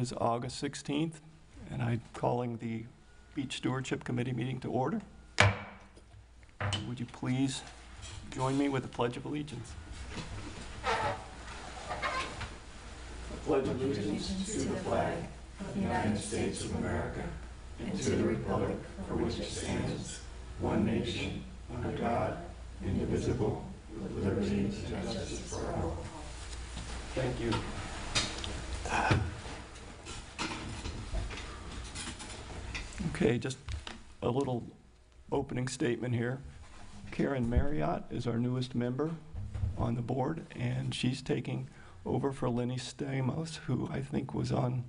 is August 16th, and I'm calling the Beach Stewardship Committee meeting to order. Would you please join me with the Pledge of Allegiance? I pledge allegiance to the flag of the United States of America and to the republic for which it stands, one nation, under God, indivisible, with liberty and justice for all. Thank you. Okay, just a little opening statement here. Karen Marriott is our newest member on the board, and she's taking over for Lenny Stamos, who I think was on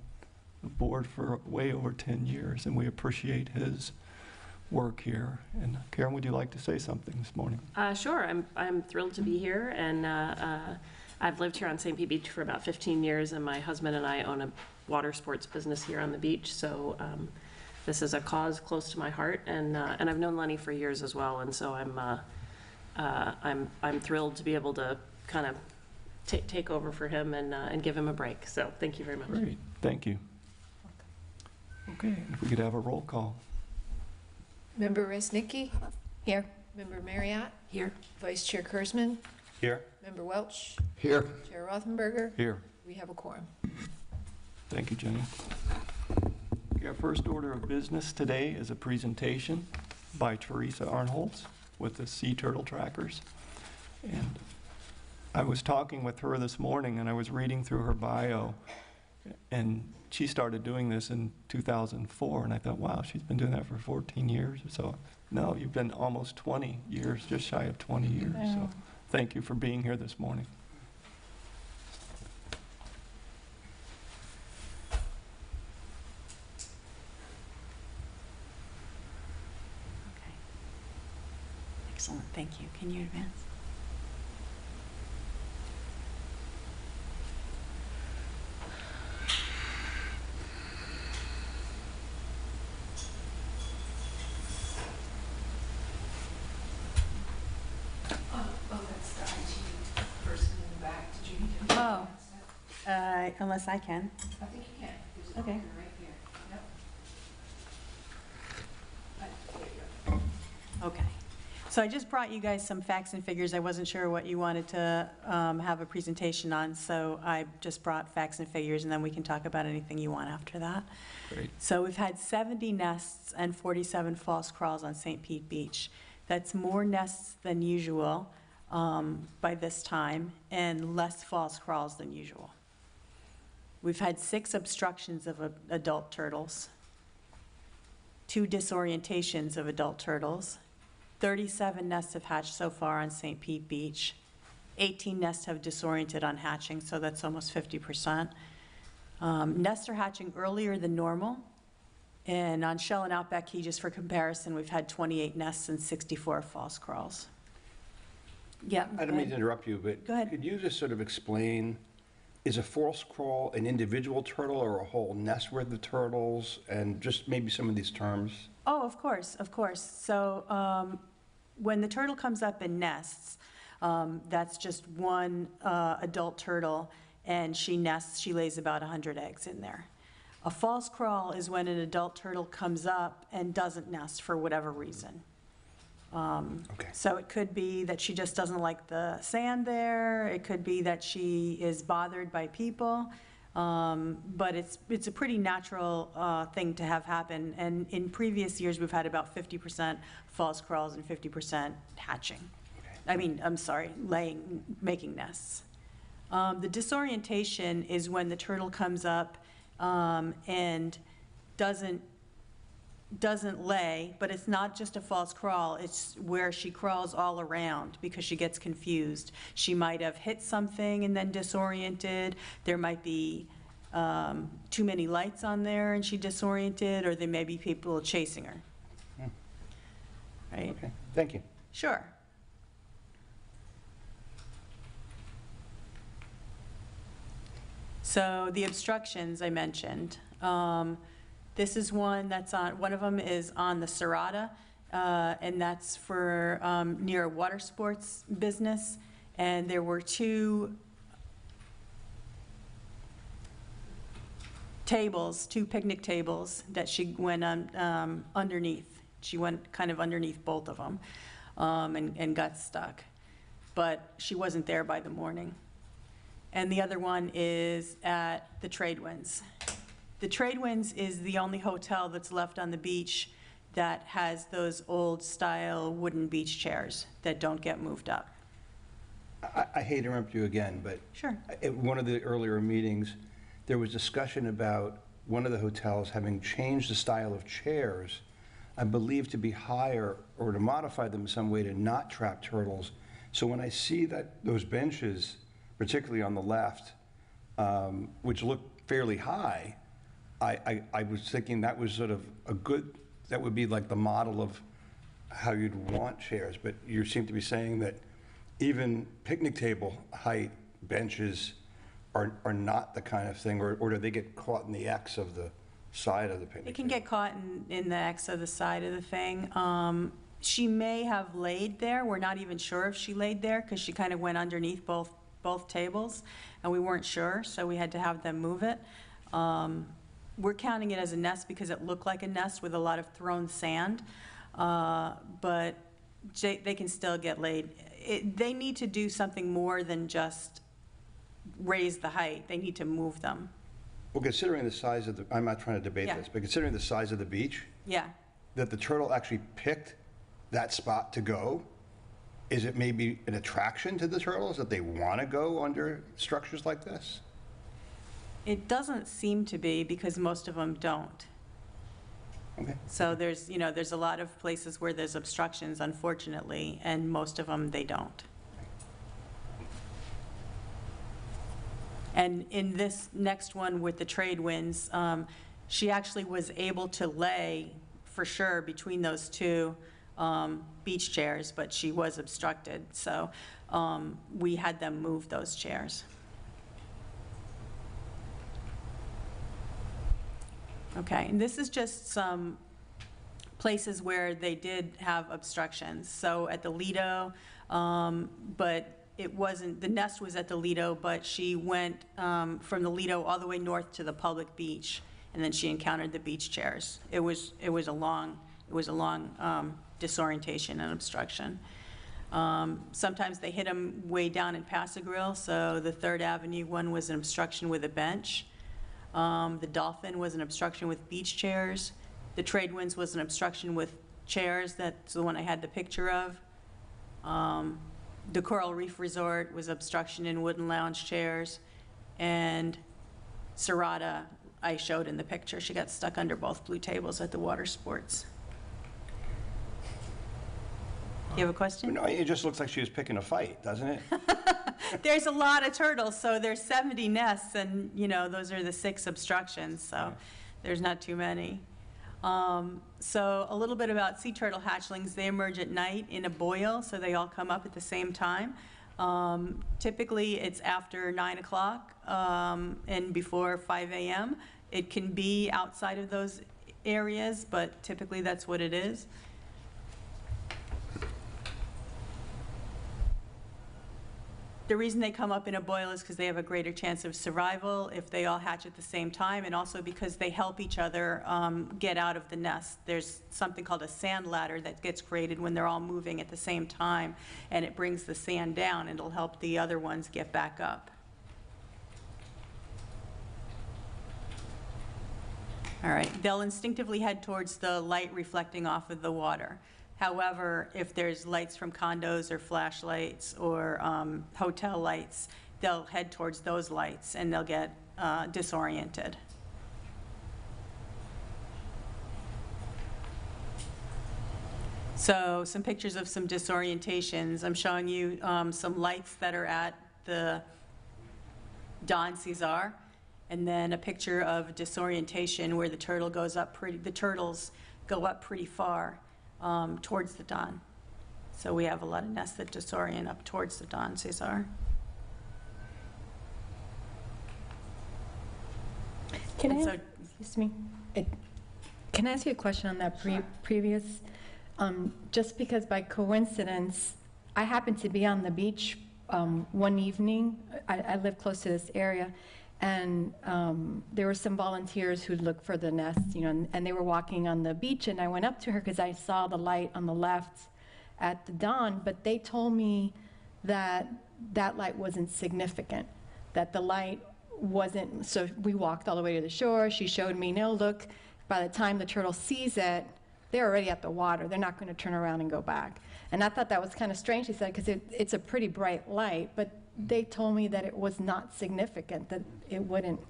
the board for way over 10 years, and we appreciate his work here. And Karen, would you like to say something this morning? Sure. I'm thrilled to be here, and I've lived here on St. Pete Beach for about 15 years, and my husband and I own a water sports business here on the beach, so this is a cause close to my heart, and I've known Lenny for years as well, and so I'm thrilled to be able to kind of take over for him and give him a break. So thank you very much. Great, thank you. Okay, if we could have a roll call. Member Resnicki? Here. Member Marriott? Here. Vice Chair Kurzman? Here. Member Welch? Here. Chair Rothenberger? Here. We have a quorum. Thank you, Jenny. Okay, our first order of business today is a presentation by Teresa Arnholtz with the Sea Turtle Trackers. And I was talking with her this morning, and I was reading through her bio, and she started doing this in 2004, and I thought, wow, she's been doing that for 14 years or so. No, you've been almost 20 years, just shy of 20 years. So thank you for being here this morning. Okay. Excellent, thank you. Can you advance? Unless I can. I think you can. There's Okay. right here. Yep. Okay. So I just brought you guys some facts and figures. I wasn't sure what you wanted to have a presentation on, so I just brought facts and figures, and then we can talk about anything you want after that. Great. So we've had 70 nests and 47 false crawls on St. Pete Beach. That's more nests than usual by this time, and less false crawls than usual. We've had 6 obstructions of adult turtles, 2 disorientations of adult turtles, 37 nests have hatched so far on St. Pete Beach, 18 nests have disoriented on hatching, so that's almost 50%. Nests are hatching earlier than normal, and on Shell and Outback Key, just for comparison, we've had 28 nests and 64 false crawls. Yeah. I don't mean to interrupt you, but Go ahead. could you just sort of explain, is a false crawl an individual turtle or a whole nest worth of turtles, and just maybe some of these terms? Oh, of course, of course. So when the turtle comes up in nests, that's just one adult turtle, and she nests, she lays about 100 eggs in there. A false crawl is when an adult turtle comes up and doesn't nest for whatever reason. Okay. So it could be that she just doesn't like the sand there. It could be that she is bothered by people. But it's a pretty natural thing to have happen. And in previous years, we've had about 50% false crawls and 50% hatching. Okay. I mean, I'm sorry, making nests. The disorientation is when the turtle comes up and doesn't lay, but it's not just a false crawl, it's where she crawls all around because she gets confused. She might have hit something and then disoriented. There might be too many lights on there and she disoriented, or there may be people chasing her. Right? Okay, thank you. Sure. So the obstructions I mentioned. This is one that's on, one of them is on the Serrata, and that's for near a water sports business. And there were 2 tables, 2 picnic tables that she went on, underneath. She went kind of underneath both of them, and got stuck. But she wasn't there by the morning. And the other one is at the Tradewinds. The Tradewinds is the only hotel that's left on the beach that has those old-style wooden beach chairs that don't get moved up. I hate to interrupt you again, but Sure. at one of the earlier meetings, there was discussion about one of the hotels having changed the style of chairs, I believe to be higher or to modify them in some way to not trap turtles. So when I see that those benches, particularly on the left, which look fairly high, I was thinking that was sort of a good, that would be like the model of how you'd want chairs. But you seem to be saying that even picnic table height benches are not the kind of thing, or do they get caught in the X of the side of the picnic It can table? get caught in the X of the side of the thing. She may have laid there. We're not even sure if she laid there because she kind of went underneath both tables, and we weren't sure, so we had to have them move it. We're counting it as a nest because it looked like a nest with a lot of thrown sand, but they can still get laid. They need to do something more than just raise the height. They need to move them. Well, considering the size of the, I'm not trying to debate Yeah. this, but considering the size of the beach, Yeah. that the turtle actually picked that spot to go, is it maybe an attraction to the turtles that they want to go under structures like this? It doesn't seem to be because most of them don't. Okay. So there's a lot of places where there's obstructions, unfortunately, and most of them, they don't. And in this next one with the Tradewinds, she actually was able to lay, for sure, between those 2 beach chairs, but she was obstructed, so we had them move those chairs. Okay, and this is just some places where they did have obstructions. So at the Lido, but it wasn't, the nest was at the Lido, but she went from the Lido all the way north to the public beach, and then she encountered the beach chairs. It was a long disorientation and obstruction. Sometimes they hit them way down in Pass-a-Grille, so the 3rd Avenue one was an obstruction with a bench. The Dolphin was an obstruction with beach chairs. The Tradewinds was an obstruction with chairs. That's the one I had the picture of. The Coral Reef Resort was obstruction in wooden lounge chairs. And Serrata, I showed in the picture. She got stuck under both blue tables at the water sports. You have a question? No, it just looks like she was picking a fight, doesn't it? There's a lot of turtles, so there's 70 nests, and, those are the 6 obstructions, so there's not too many. So a little bit about sea turtle hatchlings. They emerge at night in a boil, so they all come up at the same time. Typically, it's after 9 o'clock and before 5 a.m. It can be outside of those areas, but typically that's what it is. The reason they come up in a boil is because they have a greater chance of survival if they all hatch at the same time, and also because they help each other get out of the nest. There's something called a sand ladder that gets created when they're all moving at the same time, and it brings the sand down, and it'll help the other ones get back up. All right, they'll instinctively head towards the light reflecting off of the water. However, if there's lights from condos or flashlights or hotel lights, they'll head towards those lights and they'll get disoriented. So some pictures of some disorientations. I'm showing you some lights that are at the Don Cesar, and then a picture of disorientation where the turtle goes up the turtles go up pretty far towards the Don. So we have a lot of nests that disorient up towards the Don Cesar. Can And I, so- excuse me, can I ask you a question on that previous? Just because by coincidence, I happened to be on the beach one evening. I live close to this area, And there were some volunteers who'd look for the nest, and they were walking on the beach, and I went up to her because I saw the light on the left at the dawn, but they told me that that light wasn't significant, that the light wasn't, so we walked all the way to the shore. She showed me, no, look, by the time the turtle sees it, they're already at the water. They're not going to turn around and go back. And I thought that was kind of strange, she said, because it's a pretty bright light, but they told me that it was not significant, that it wouldn't,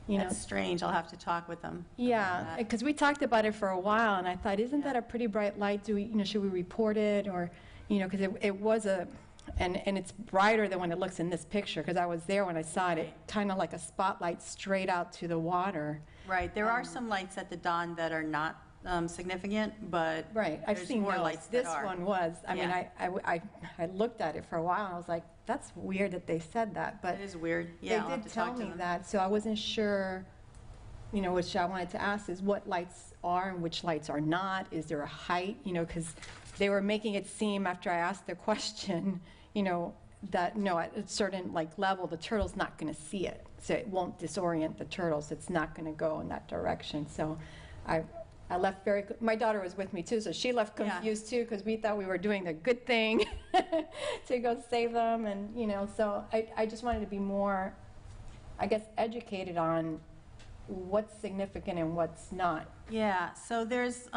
That's strange. I'll have to talk with them. Yeah, about that. because we talked about it for a while, and I thought, isn't that a pretty bright light? Do we, should we report it, or, because it was and it's brighter than when it looks in this picture, because I was there when I saw it, kind of like a spotlight straight out to the water. Right, there are some lights at the dawn that are not significant, but Right, I've there's seen more those. lights that This are. one was, I mean, Yeah. I looked at it for a while, and I was like, that's weird that they said that, but It is weird. they Yeah, I'll have did to tell talk to me them. that, so I wasn't sure, which I wanted to ask is what lights are and which lights are not. Is there a height, because they were making it seem after I asked the question, that no, at a certain level, the turtle's not going to see it, so it won't disorient the turtles. It's not going to go in that direction. So I left my daughter was with me too, so she left Yeah. confused too, because we thought we were doing the good thing to go save them, and so I just wanted to be more, I guess, educated on what's significant and what's not. Yeah, so there's,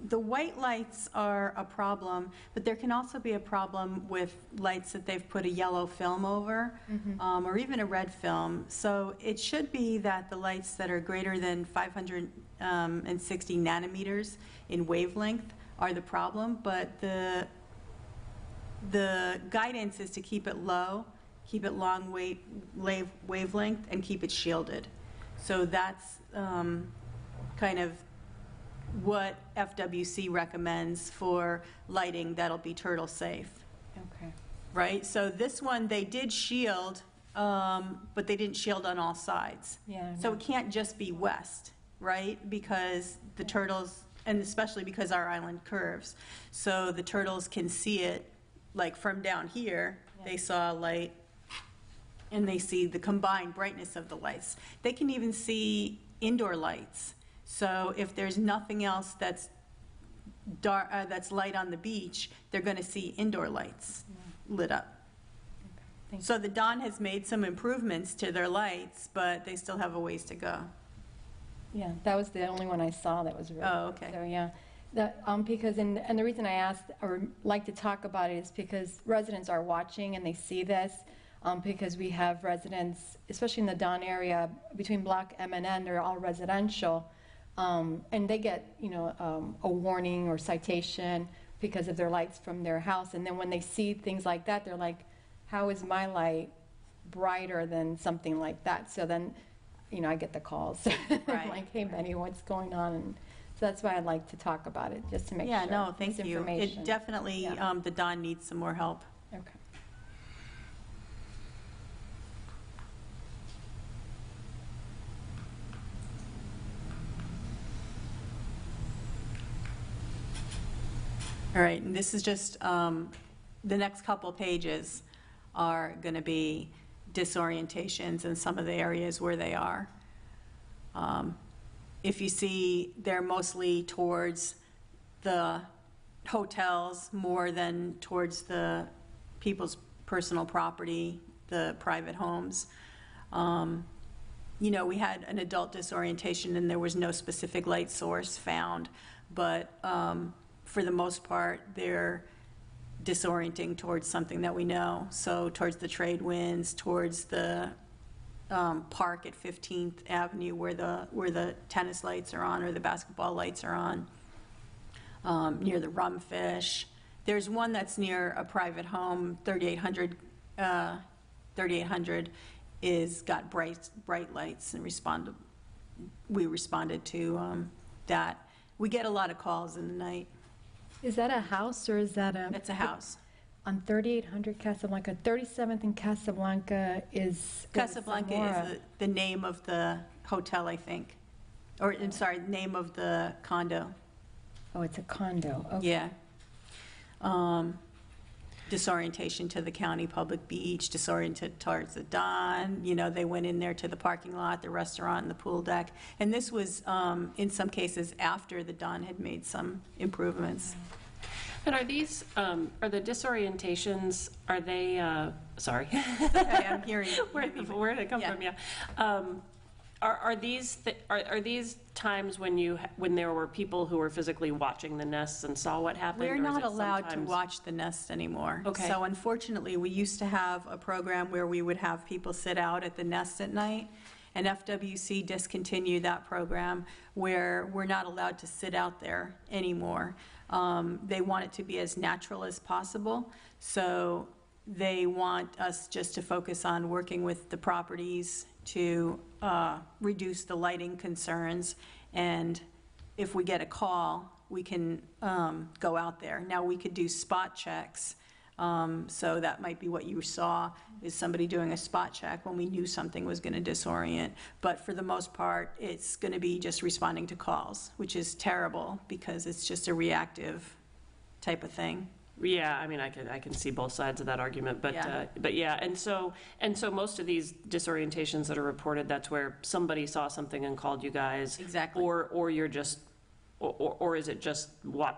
the white lights are a problem, but there can also be a problem with lights that they've put a yellow film over, or even a red film. So it should be that the lights that are greater than 560 nanometers in wavelength are the problem, but the guidance is to keep it low, keep it long wavelength, and keep it shielded. So that's kind of what FWC recommends for lighting that'll be turtle safe, Okay. right? So this one, they did shield, but they didn't shield on all sides. Yeah. So it can't just be west, right? Because the turtles, and especially because our island curves, so the turtles can see it, like from down here, they saw a light, and they see the combined brightness of the lights. They can even see indoor lights. So if there's nothing else that's dark, that's light on the beach, they're going to see indoor lights lit up. Thank you. So the Dawn has made some improvements to their lights, but they still have a ways to go. Yeah, that was the only one I saw that was really. Oh, okay. So, yeah. Because, and the reason I asked or like to talk about it is because residents are watching and they see this, because we have residents, especially in the Dawn area, between Block M and N, they're all residential, and they get, a warning or citation because of their lights from their house, and then when they see things like that, they're like, how is my light brighter than something like that? So then, I get the calls. Right. Like, hey, Benny, what's going on? And so that's why I'd like to talk about it, just to make sure. Yeah, no, thank you. Misinformation. It definitely, Yeah. the Dawn needs some more help. Okay. All right, and this is just, the next couple pages are going to be disorientations in some of the areas where they are. If you see, they're mostly towards the hotels more than towards the people's personal property, the private homes. We had an adult disorientation and there was no specific light source found, but for the most part, they're disorienting towards something that we know. So towards the trade winds, towards the park at 15th Avenue where the tennis lights are on or the basketball lights are on, near the Rumfish. There's one that's near a private home, 3800 is got bright lights, and we responded to that. We get a lot of calls in the night. Is that a house or is that a? It's a house. On 3800 Casablanca, 37th and Casablanca is. Casablanca is the name of the hotel, I think. Or, I'm sorry, name of the condo. Oh, it's a condo. Okay. Yeah. disorientation to the county public beach, disoriented towards the Don. You know, they went in there to the parking lot, the restaurant, and the pool deck. And this was, in some cases, after the Don had made some improvements. And are these, are the disorientations, are they, sorry. Okay, I'm hearing you. Where did it come Yeah. from? Yeah. Are these times when there were people who were physically watching the nests and saw what happened? We're or is not it allowed to sometimes- watch the nest anymore. Okay. So unfortunately, we used to have a program where we would have people sit out at the nest at night, and FWC discontinued that program where we're not allowed to sit out there anymore. They want it to be as natural as possible, so they want us just to focus on working with the properties to reduce the lighting concerns, and if we get a call, we can go out there. Now, we could do spot checks, so that might be what you saw, is somebody doing a spot check when we knew something was going to disorient. But for the most part, it's going to be just responding to calls, which is terrible because it's just a reactive type of thing. Yeah, I mean, I can see both sides of that argument, but Yeah. but yeah, and so most of these disorientations that are reported, that's where somebody saw something and called you guys. Exactly. Or you're just, or is it just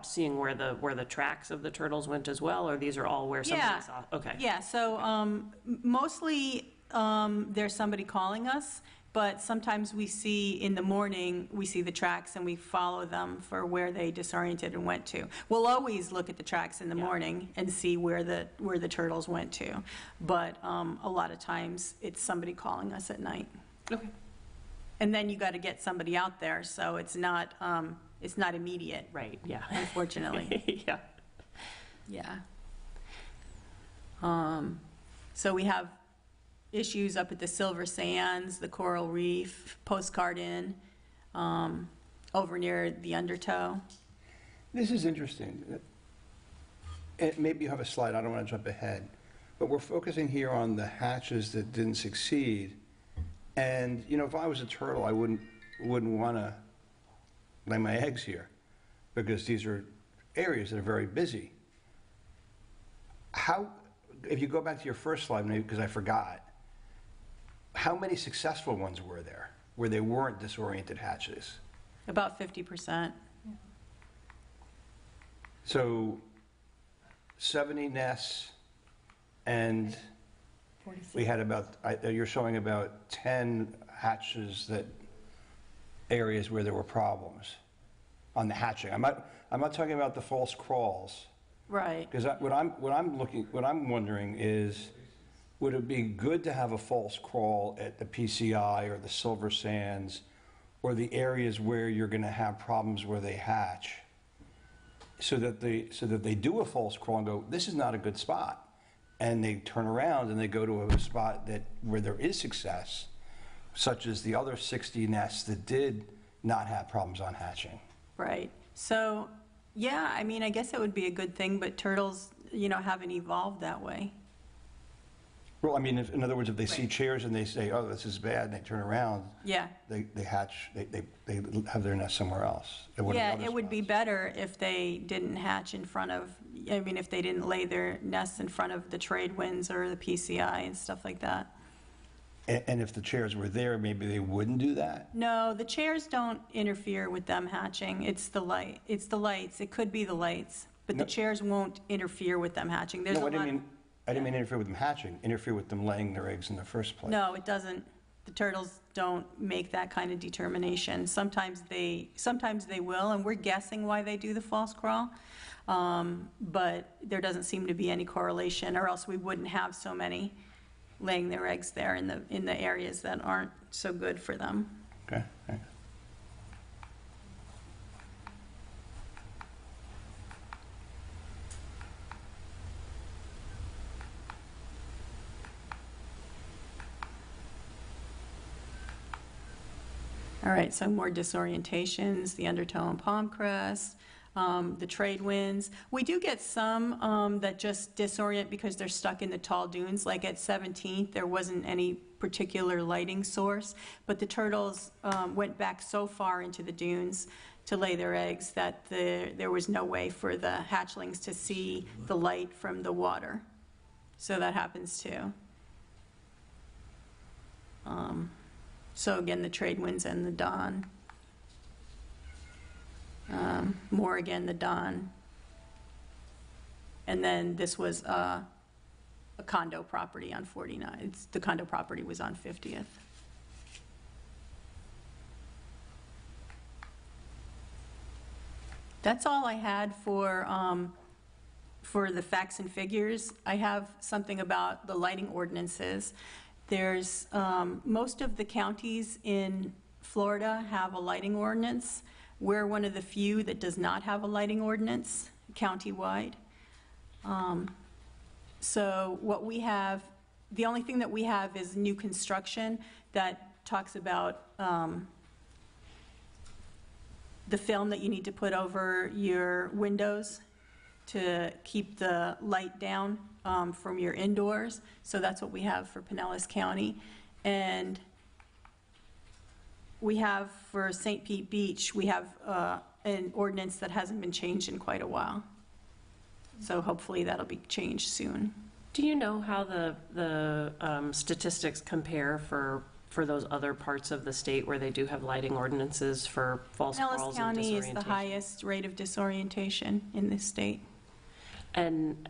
seeing where the tracks of the turtles went as well, or these are all where somebody Yeah. saw? Okay. Yeah, so mostly there's somebody calling us, but sometimes we see in the morning, we see the tracks and we follow them for where they disoriented and went to. We'll always look at the tracks in the Yeah. morning and see where the turtles went to, but a lot of times it's somebody calling us at night. Okay. And then you got to get somebody out there, so it's not immediate, Right. Yeah. unfortunately. Yeah. Yeah. So we have issues up at the Silver Sands, the Coral Reef, Postcard Inn, over near the Undertow. This is interesting. Maybe you have a slide, I don't want to jump ahead, but we're focusing here on the hatches that didn't succeed. And, you know, if I was a turtle, I wouldn't want to lay my eggs here, because these are areas that are very busy. If you go back to your first slide, maybe because I forgot, how many successful ones were there where they weren't disoriented hatches? About 50%. So 70 nests, and we had you're showing about 10 hatches, areas where there were problems on the hatching. I'm not talking about the false crawls, Right. because what I'm wondering is, would it be good to have a false crawl at the PCI or the Silver Sands, or the areas where you're going to have problems where they hatch, so that they do a false crawl and go, this is not a good spot, and they turn around and they go to a spot where there is success, such as the other 60 nests that did not have problems on hatching. Right. So, yeah, I mean, I guess it would be a good thing, but turtles, haven't evolved that way. Well, I mean, in other words, if they see Right. chairs and they say, oh, this is bad, and they turn around, Yeah. they hatch, they have their nest somewhere else. at one of the Yeah, other it would be spots. better if they didn't hatch if they didn't lay their nests in front of the trade winds or the PCI and stuff like that. And if the chairs were there, maybe they wouldn't do that? No, the chairs don't interfere with them hatching. It's the lights. It could be the lights, but the No. chairs won't interfere with them hatching. There's No, a I didn't lot. mean interfere with them hatching, interfere with them laying their eggs in the first place. No, it doesn't. The turtles don't make that kind of determination. Sometimes they will, and we're guessing why they do the false crawl. But there doesn't seem to be any correlation, or else we wouldn't have so many laying their eggs there in the areas that aren't so good for them. Okay, thanks. All right, so more disorientations, the undertow and palm crest, the trade winds. We do get some that just disorient because they're stuck in the tall dunes. Like at 17th, there wasn't any particular lighting source, but the turtles went back so far into the dunes to lay their eggs, that there was no way for the hatchlings to see the light from the water. So that happens too. So again, the trade winds and the dawn. More again, the dawn. And then this was a condo property on 49. The condo property was on 50th. That's all I had for the facts and figures. I have something about the lighting ordinances. There's, most of the counties in Florida have a lighting ordinance. We're one of the few that does not have a lighting ordinance countywide. So what we have, the only thing that we have is new construction that talks about the film that you need to put over your windows to keep the light down from your indoors. So that's what we have for Pinellas County. And we have for St. Pete Beach, we have an ordinance that hasn't been changed in quite a while. So hopefully that'll be changed soon. Do you know how the statistics compare for those other parts of the state where they do have lighting ordinances for false Pinellas crawls and County is disorientation? the highest rate of disorientation in this state. And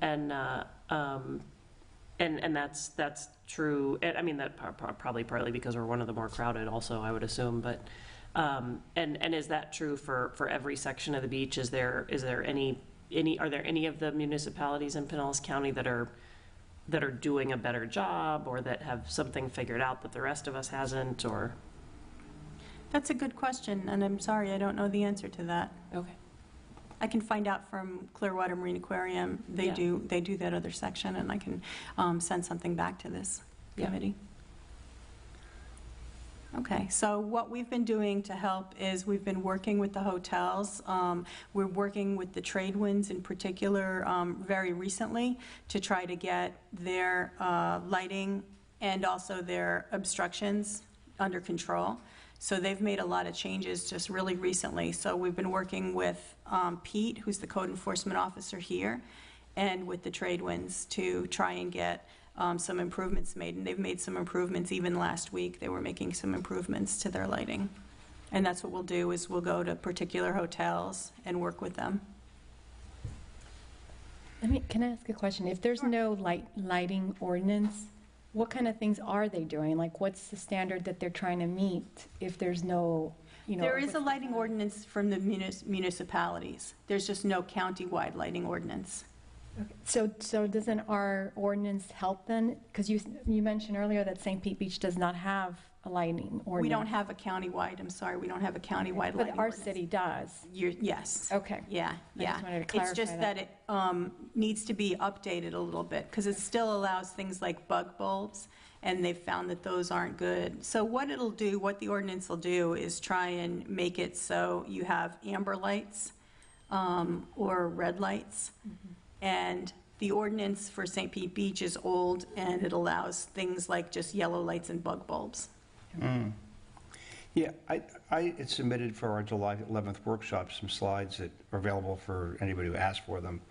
that's true. I mean, that probably partly because we're one of the more crowded also, I would assume, but and is that true for every section of the beach? Are there any of the municipalities in Pinellas County that are doing a better job, or that have something figured out that the rest of us hasn't, or? That's a good question, and I'm sorry, I don't know the answer to that. Okay. I can find out from Clearwater Marine Aquarium. They Yeah. do that other section, and I can send something back to this Yeah. committee. Okay, so what we've been doing to help is we've been working with the hotels. We're working with the trade winds in particular very recently to try to get their lighting and also their obstructions under control. So they've made a lot of changes just really recently. So we've been working with Pete, who's the code enforcement officer here, and with the trade winds to try and get some improvements made. And they've made some improvements even last week. They were making some improvements to their lighting. And that's what we'll do, is we'll go to particular hotels and work with them. Can I ask a question? If there's no lighting ordinance, what kind of things are they doing? Like, what's the standard that they're trying to meet if there's no, There is a lighting ordinance from the municipalities. There's just no countywide lighting ordinance. So doesn't our ordinance help then? Because you mentioned earlier that St. Pete Beach does not have a lighting ordinance. We don't have a countywide, I'm sorry, we don't have a countywide lighting But our ordinance. city does. Yes. Okay. Yeah, I yeah. just wanted to clarify It's just that it needs to be updated a little bit, because it still allows things like bug bulbs, and they've found that those aren't good. So what the ordinance will do is try and make it so you have amber lights or red lights. Mm-hmm. And the ordinance for St. Pete Beach is old, and it allows things like just yellow lights and bug bulbs. Yeah, I had submitted for our July 11th workshop some slides that are available for anybody who asked for them.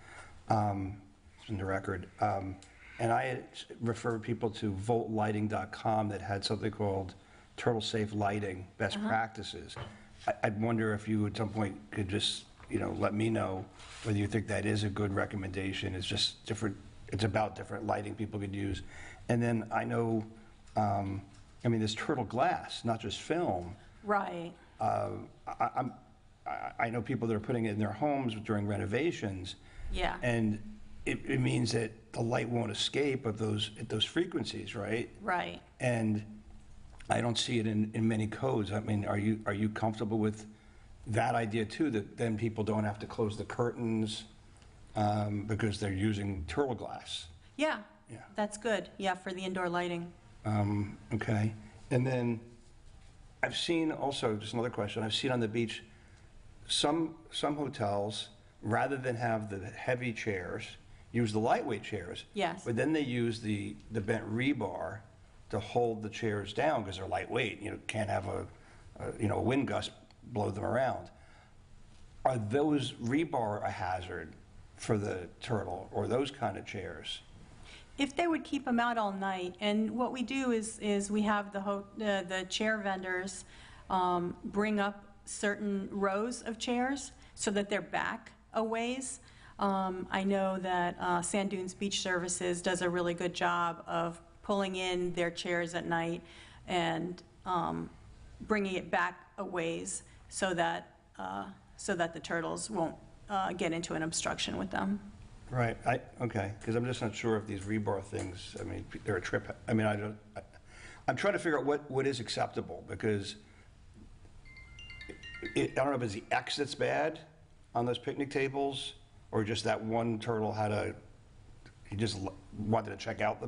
It's in the record. And I had referred people to voltlighting.com that had something called Turtle Safe Lighting Best Practices. I'd wonder if you at some point could just, let me know whether you think that is a good recommendation. It's just different, it's about different lighting people could use. And then I know, there's turtle glass, not just film. Right. I know people that are putting it in their homes during renovations. Yeah. And it means that the light won't escape at those frequencies, right? Right. And I don't see it in many codes. I mean, are you comfortable with that idea too, that then people don't have to close the curtains because they're using turtle glass? Yeah. Yeah. That's good. Yeah, for the indoor lighting. Okay. And then I've seen also, just another question, I've seen on the beach, some hotels, rather than have the heavy chairs, use the lightweight chairs. Yes. But then they use the bent rebar to hold the chairs down because they're lightweight. Can't have a wind gust blow them around. Are those rebar a hazard for the turtle, or those kind of chairs? If they would keep them out all night, and what we do is we have the chair vendors bring up certain rows of chairs so that they're back a ways. I know that Sand Dunes Beach Services does a really good job of pulling in their chairs at night and bringing it back a ways so that the turtles won't get into an obstruction with them. Right, okay, because I'm just not sure if these rebar things, I mean, they're a trip, I mean, I'm trying to figure out what is acceptable, because I don't know if it's the X that's bad on those picnic tables, or just that one turtle he just wanted to check out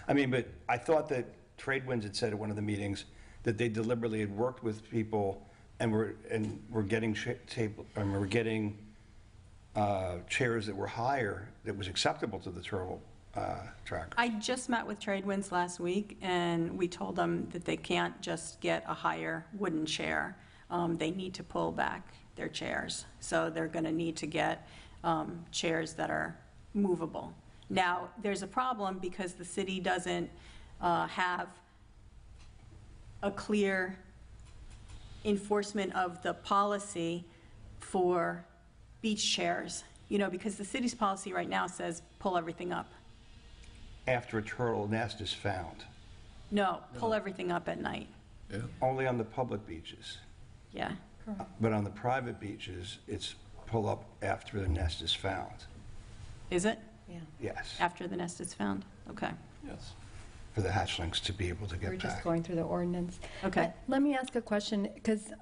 I mean, but I thought that Tradewinds had said at one of the meetings that they deliberately had worked with people and were getting chairs that were higher, that was acceptable to the turtle tracker. I just met with Tradewinds last week, and we told them that they can't just get a higher wooden chair. They need to pull back their chairs. So they're going to need to get chairs that are movable. Now, there's a problem because the city doesn't have a clear enforcement of the policy for beach chairs, because the city's policy right now says pull everything up. After a turtle nest is found, No, pull everything up at night. only on the public beaches. Yeah. But on the private beaches, it's pull up after the nest is found. Is it? Yeah. Yes, After the nest is found? Okay. Yes. for the hatchlings to be able to We're get just back. going through the ordinance. Okay. Let me ask a question, because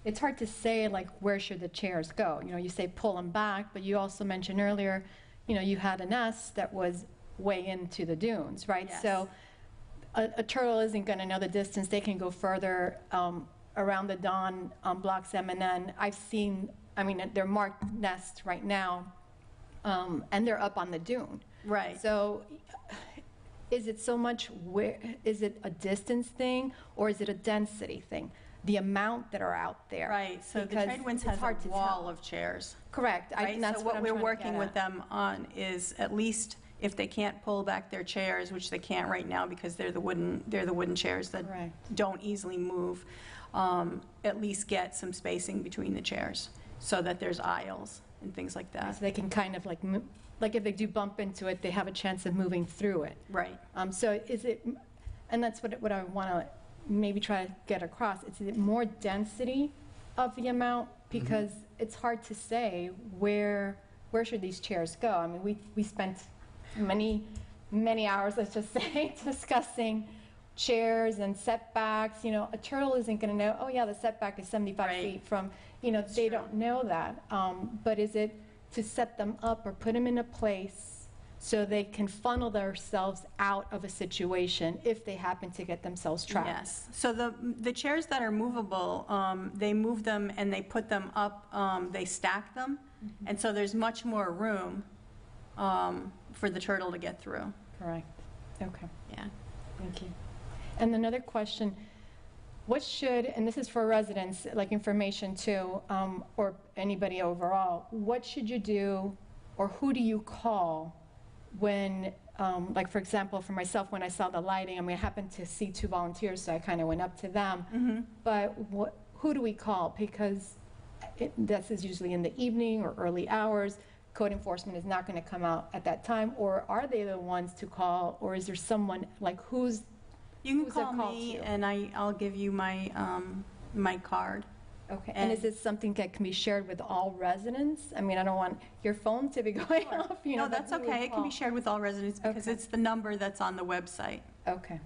it's hard to say, like, where should the chairs go? You say pull them back, but you also mentioned earlier, you had a nest that was way into the dunes, right? Yes. So a turtle isn't going to know the distance. They can go further around the Don on blocks M and N. I've seen, they're marked nests right now, and they're up on the dune. Right. So is it so much, is it a distance thing, or is it a density thing? The amount that are out there. Right, so the Because Tradewinds it's has hard a to wall tell. of chairs. Correct. Right, And that's so what what I'm we're trying to working get with at. them on is at least if they can't pull back their chairs, which they can't right now because they're the wooden chairs that Correct. don't easily move, at least get some spacing between the chairs so that there's aisles and things like So that. they can kind of like if they do bump into it, they have a chance of moving through it. Right. So is it, and that's what I want to maybe try to get across, is it more density of the amount? Because it's hard to say where should these chairs go. We spent many hours, let's just say, discussing chairs and setbacks. A turtle isn't going to know, oh yeah, the setback is 75 Right. feet from, they don't know that. But is it to set them up or put them in a place so they can funnel themselves out of a situation if they happen to get themselves trapped? Yes. So the chairs that are movable, they move them and they put them up, they stack them. And so there's much more room for the turtle to get through. Correct. Okay. Yeah. Thank you. And another question, what should, and this is for residents, like information too, or anybody overall, what should you do or who do you call when, like for example, for myself, when I saw the lighting, I happened to see 2 volunteers, so I kind of went up to them. But who do we call? Because this is usually in the evening or early hours. Code enforcement is not going to come out at that time, or are they the ones to call, or is there someone, like who's You can Who's that call called me to? and I'll give you my, my card. Okay, and is this something that can be shared with all residents? I don't want your phone to be going off, No, but that's who would okay. It can call? be shared with all residents because Okay. it's the number that's on the website. Okay,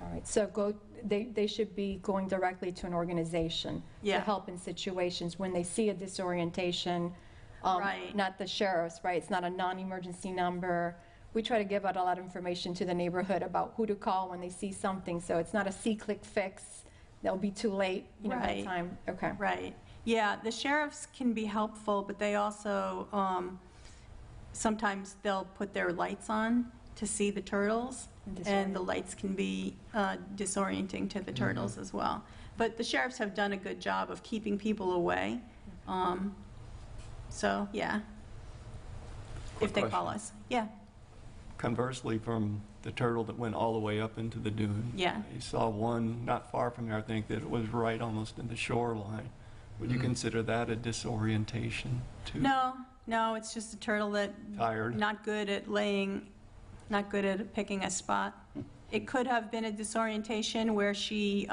all right, so they should be going directly to an organization to Yeah. help in situations when they see a disorientation. Right. Not the sheriff's, right? It's not a non-emergency number. We try to give out a lot of information to the neighborhood about who to call when they see something, so it's not a see-click fix. They'll be too late, by the Right. time. Okay. Right. Yeah, the sheriffs can be helpful, but they also, sometimes they'll put their lights on to see the turtles, and the lights can be disorienting to the turtles as well. But the sheriffs have done a good job of keeping people away. So, yeah, if they call us. Yeah, Conversely, from the turtle that went all the way up into the dune. yeah. You saw one not far from here, I think, that it was right almost in the shoreline. Would you consider that a disorientation too? No, it's just a turtle that Tired? not good at picking a spot. It could have been a disorientation where she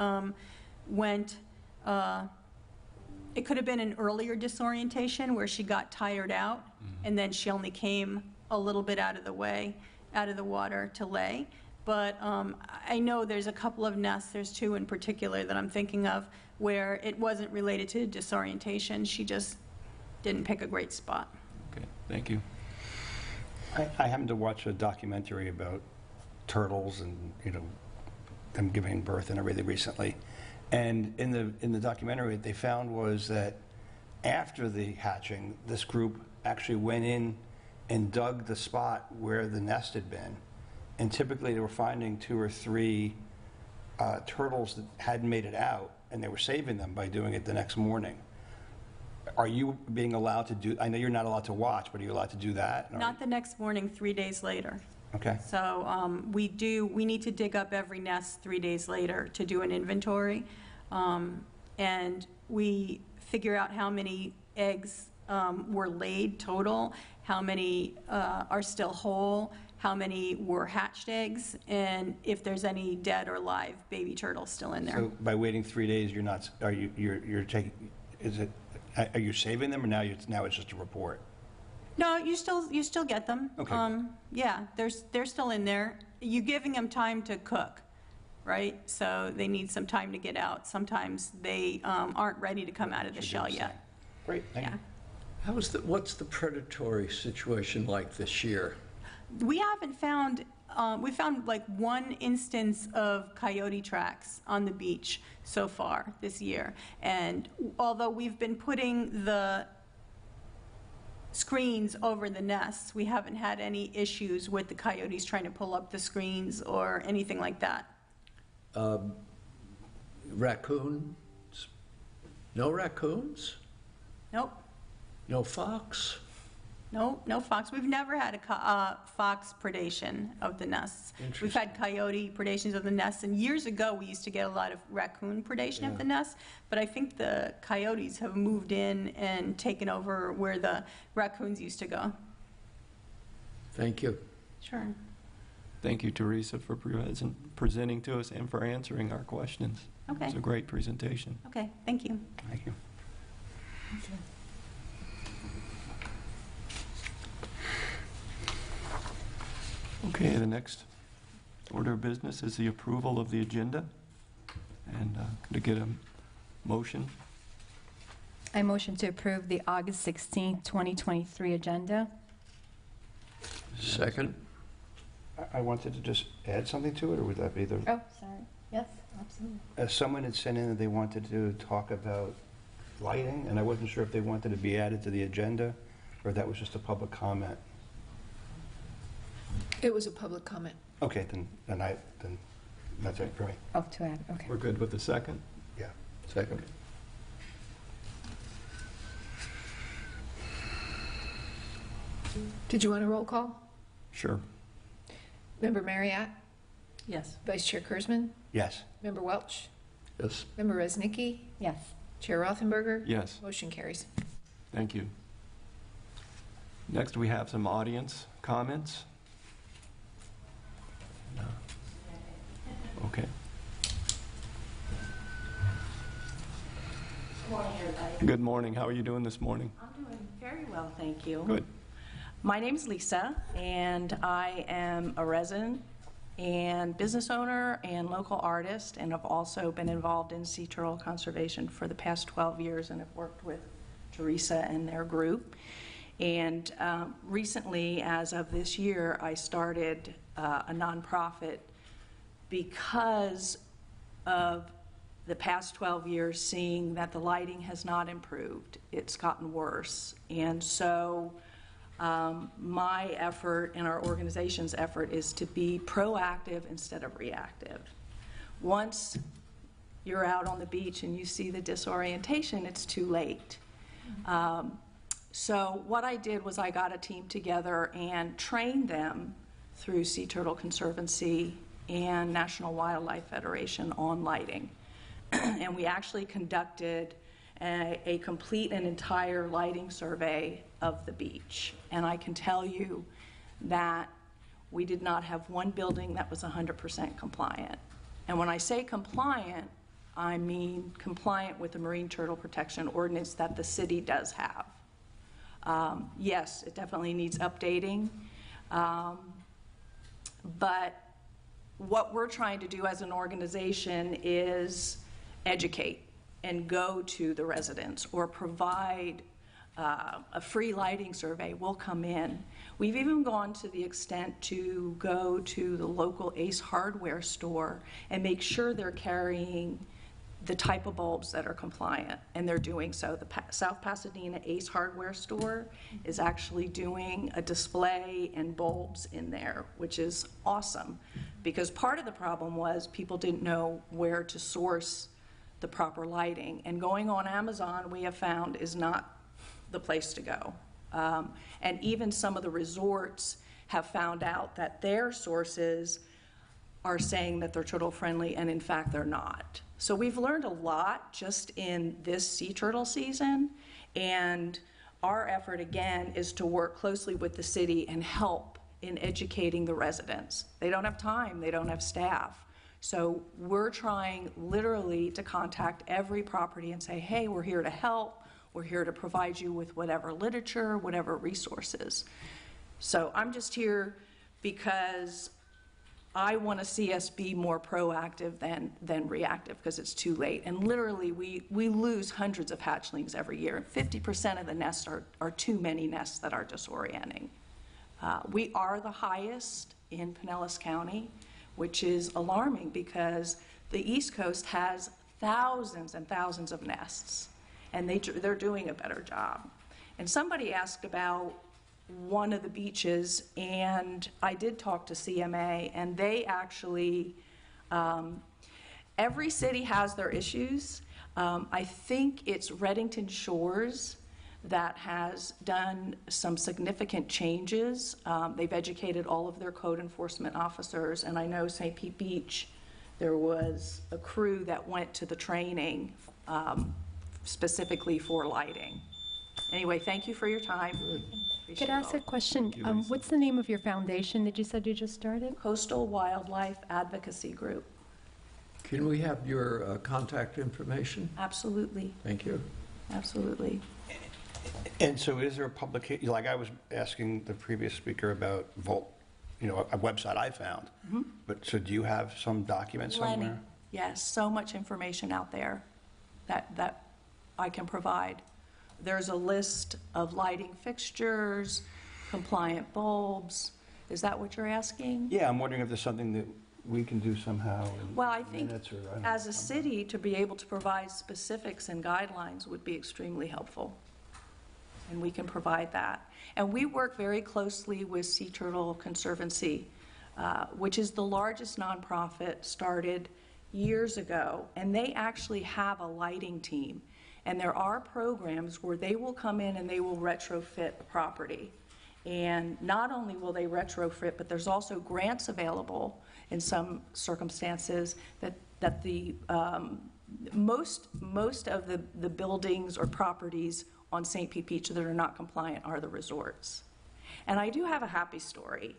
went, it could have been an earlier disorientation where she got tired out, and then she only came a little bit out of the water to lay. But I know there's a couple of nests, there's two in particular that I'm thinking of, where it wasn't related to disorientation. She just didn't pick a great spot. Okay, thank you. I happened to watch a documentary about turtles and, them giving birth and everything recently. And in the documentary, what they found was that after the hatching, this group actually went in and dug the spot where the nest had been. And typically they were finding 2 or 3 turtles that hadn't made it out, and they were saving them by doing it the next morning. Are you being allowed to do, I know you're not allowed to watch, but are you allowed to do that? Not the next morning, 3 days later. Okay. So we need to dig up every nest 3 days later to do an inventory. And we figure out how many eggs were laid total, how many are still whole, how many were hatched eggs, and if there's any dead or live baby turtles still in there. So by waiting 3 days, you're taking, are you saving them, or now it's just a report? No, you still get them. Okay. Yeah, they're still in there. You're giving them time to cook, right? So they need some time to get out. Sometimes they aren't ready to come out of the shell yet. Great, thank Yeah. you. What's the predatory situation like this year? We haven't found, we found like one instance of coyote tracks on the beach so far this year. And although we've been putting the screens over the nests, we haven't had any issues with the coyotes trying to pull up the screens or anything like that. Raccoons? No raccoons? Nope. No fox? No fox. We've never had a fox predation of the nests. We've had coyote predations of the nests, and years ago we used to get a lot of raccoon predation of the nests, but I think the coyotes have moved in and taken over where the raccoons used to go. Thank you. Sure. Thank you, Teresa, for presenting to us and for answering our questions. Okay. It's a great presentation. Okay, thank you. Thank you. Okay, the next order of business is the approval of the agenda. And to get a motion, I motion to approve the August 16th, 2023 agenda. Second? I wanted to just add something to it, or would that be the, Oh, sorry. Yes, absolutely. someone had sent in that they wanted to talk about lighting, and I wasn't sure if they wanted to be added to the agenda, or if that was just a public comment. It was a public comment. Okay, then that's it for me. Oh, to add, okay. we're good with the second? Yeah. Second. Did you want a roll call? Sure. Member Marriott? Yes. Vice Chair Kurzman? Yes. Member Welch? Yes. Member Resnicki? Yes. Chair Rothenberger? Yes, Motion carries. thank you. Next, we have some audience comments. No. Okay. Good morning, everybody. Good morning. How are you doing this morning? I'm doing very well, thank you. Good. My name's Lisa, and I am a resident and business owner and local artist, and I've also been involved in sea turtle conservation for the past 12 years and have worked with Teresa and their group. And recently, as of this year, I started a nonprofit because of the past 12 years seeing that the lighting has not improved. It's gotten worse. And so My effort and our organization's effort is to be proactive instead of reactive. Once you're out on the beach and you see the disorientation, it's too late. So what I did was I got a team together and trained them through Sea Turtle Conservancy and National Wildlife Federation on lighting. And we actually conducted a complete and entire lighting survey of the beach. And I can tell you that we did not have one building that was 100% compliant. And when I say compliant, I mean compliant with the Marine Turtle Protection Ordinance that the city does have. Yes, it definitely needs updating, but what we're trying to do as an organization is educate and go to the residents or provide a free lighting survey. We'll come in. We've even gone to the extent to go to the local Ace Hardware store and make sure they're carrying the type of bulbs that are compliant, and they're doing so. The South Pasadena Ace Hardware store is actually doing a display and bulbs in there, which is awesome, because part of the problem was people didn't know where to source the proper lighting, and going on Amazon, we have found, is not the place to go. And even some of the resorts have found out that their sources are saying that they're turtle friendly, and in fact they're not. So we've learned a lot just in this sea turtle season, and our effort again is to work closely with the city and help in educating the residents. They don't have time, they don't have staff. So we're trying literally to contact every property and say, hey, we're here to help, we're here to provide you with whatever literature, whatever resources. So I'm just here because I want to see us be more proactive than reactive, because it's too late. And literally, we lose hundreds of hatchlings every year. 50% of the nests are too many nests that are disorienting. We are the highest in Pinellas County, which is alarming because the East Coast has thousands and thousands of nests, and they're doing a better job. And somebody asked about one of the beaches, and I did talk to CMA, and they actually, every city has their issues. I think it's Reddington Shores that has done some significant changes. They've educated all of their code enforcement officers, and I know St. Pete Beach, there was a crew that went to the training specifically for lighting. Anyway, thank you for your time. Could I ask a question? What's the name of your foundation that you said you just started? Coastal Wildlife Advocacy Group. Can we have your contact information? Absolutely, Thank you. absolutely. And so is there a publication, like I was asking the previous speaker about Volt, a website I found. But so do you have some document somewhere? Plenty. Yes, so much information out there that I can provide. There's a list of lighting fixtures, compliant bulbs. Is that what you're asking? Yeah, I'm wondering if there's something that we can do somehow in Well, I think minutes or, I don't as know. a city, to be able to provide specifics and guidelines would be extremely helpful. And we can provide that. And we work very closely with Sea Turtle Conservancy, which is the largest nonprofit, started years ago. And they actually have a lighting team. And there are programs where they will come in and they will retrofit a property. And not only will they retrofit, but there's also grants available in some circumstances that the most of the buildings or properties on St. Pete Beach that are not compliant are the resorts. And I do have a happy story.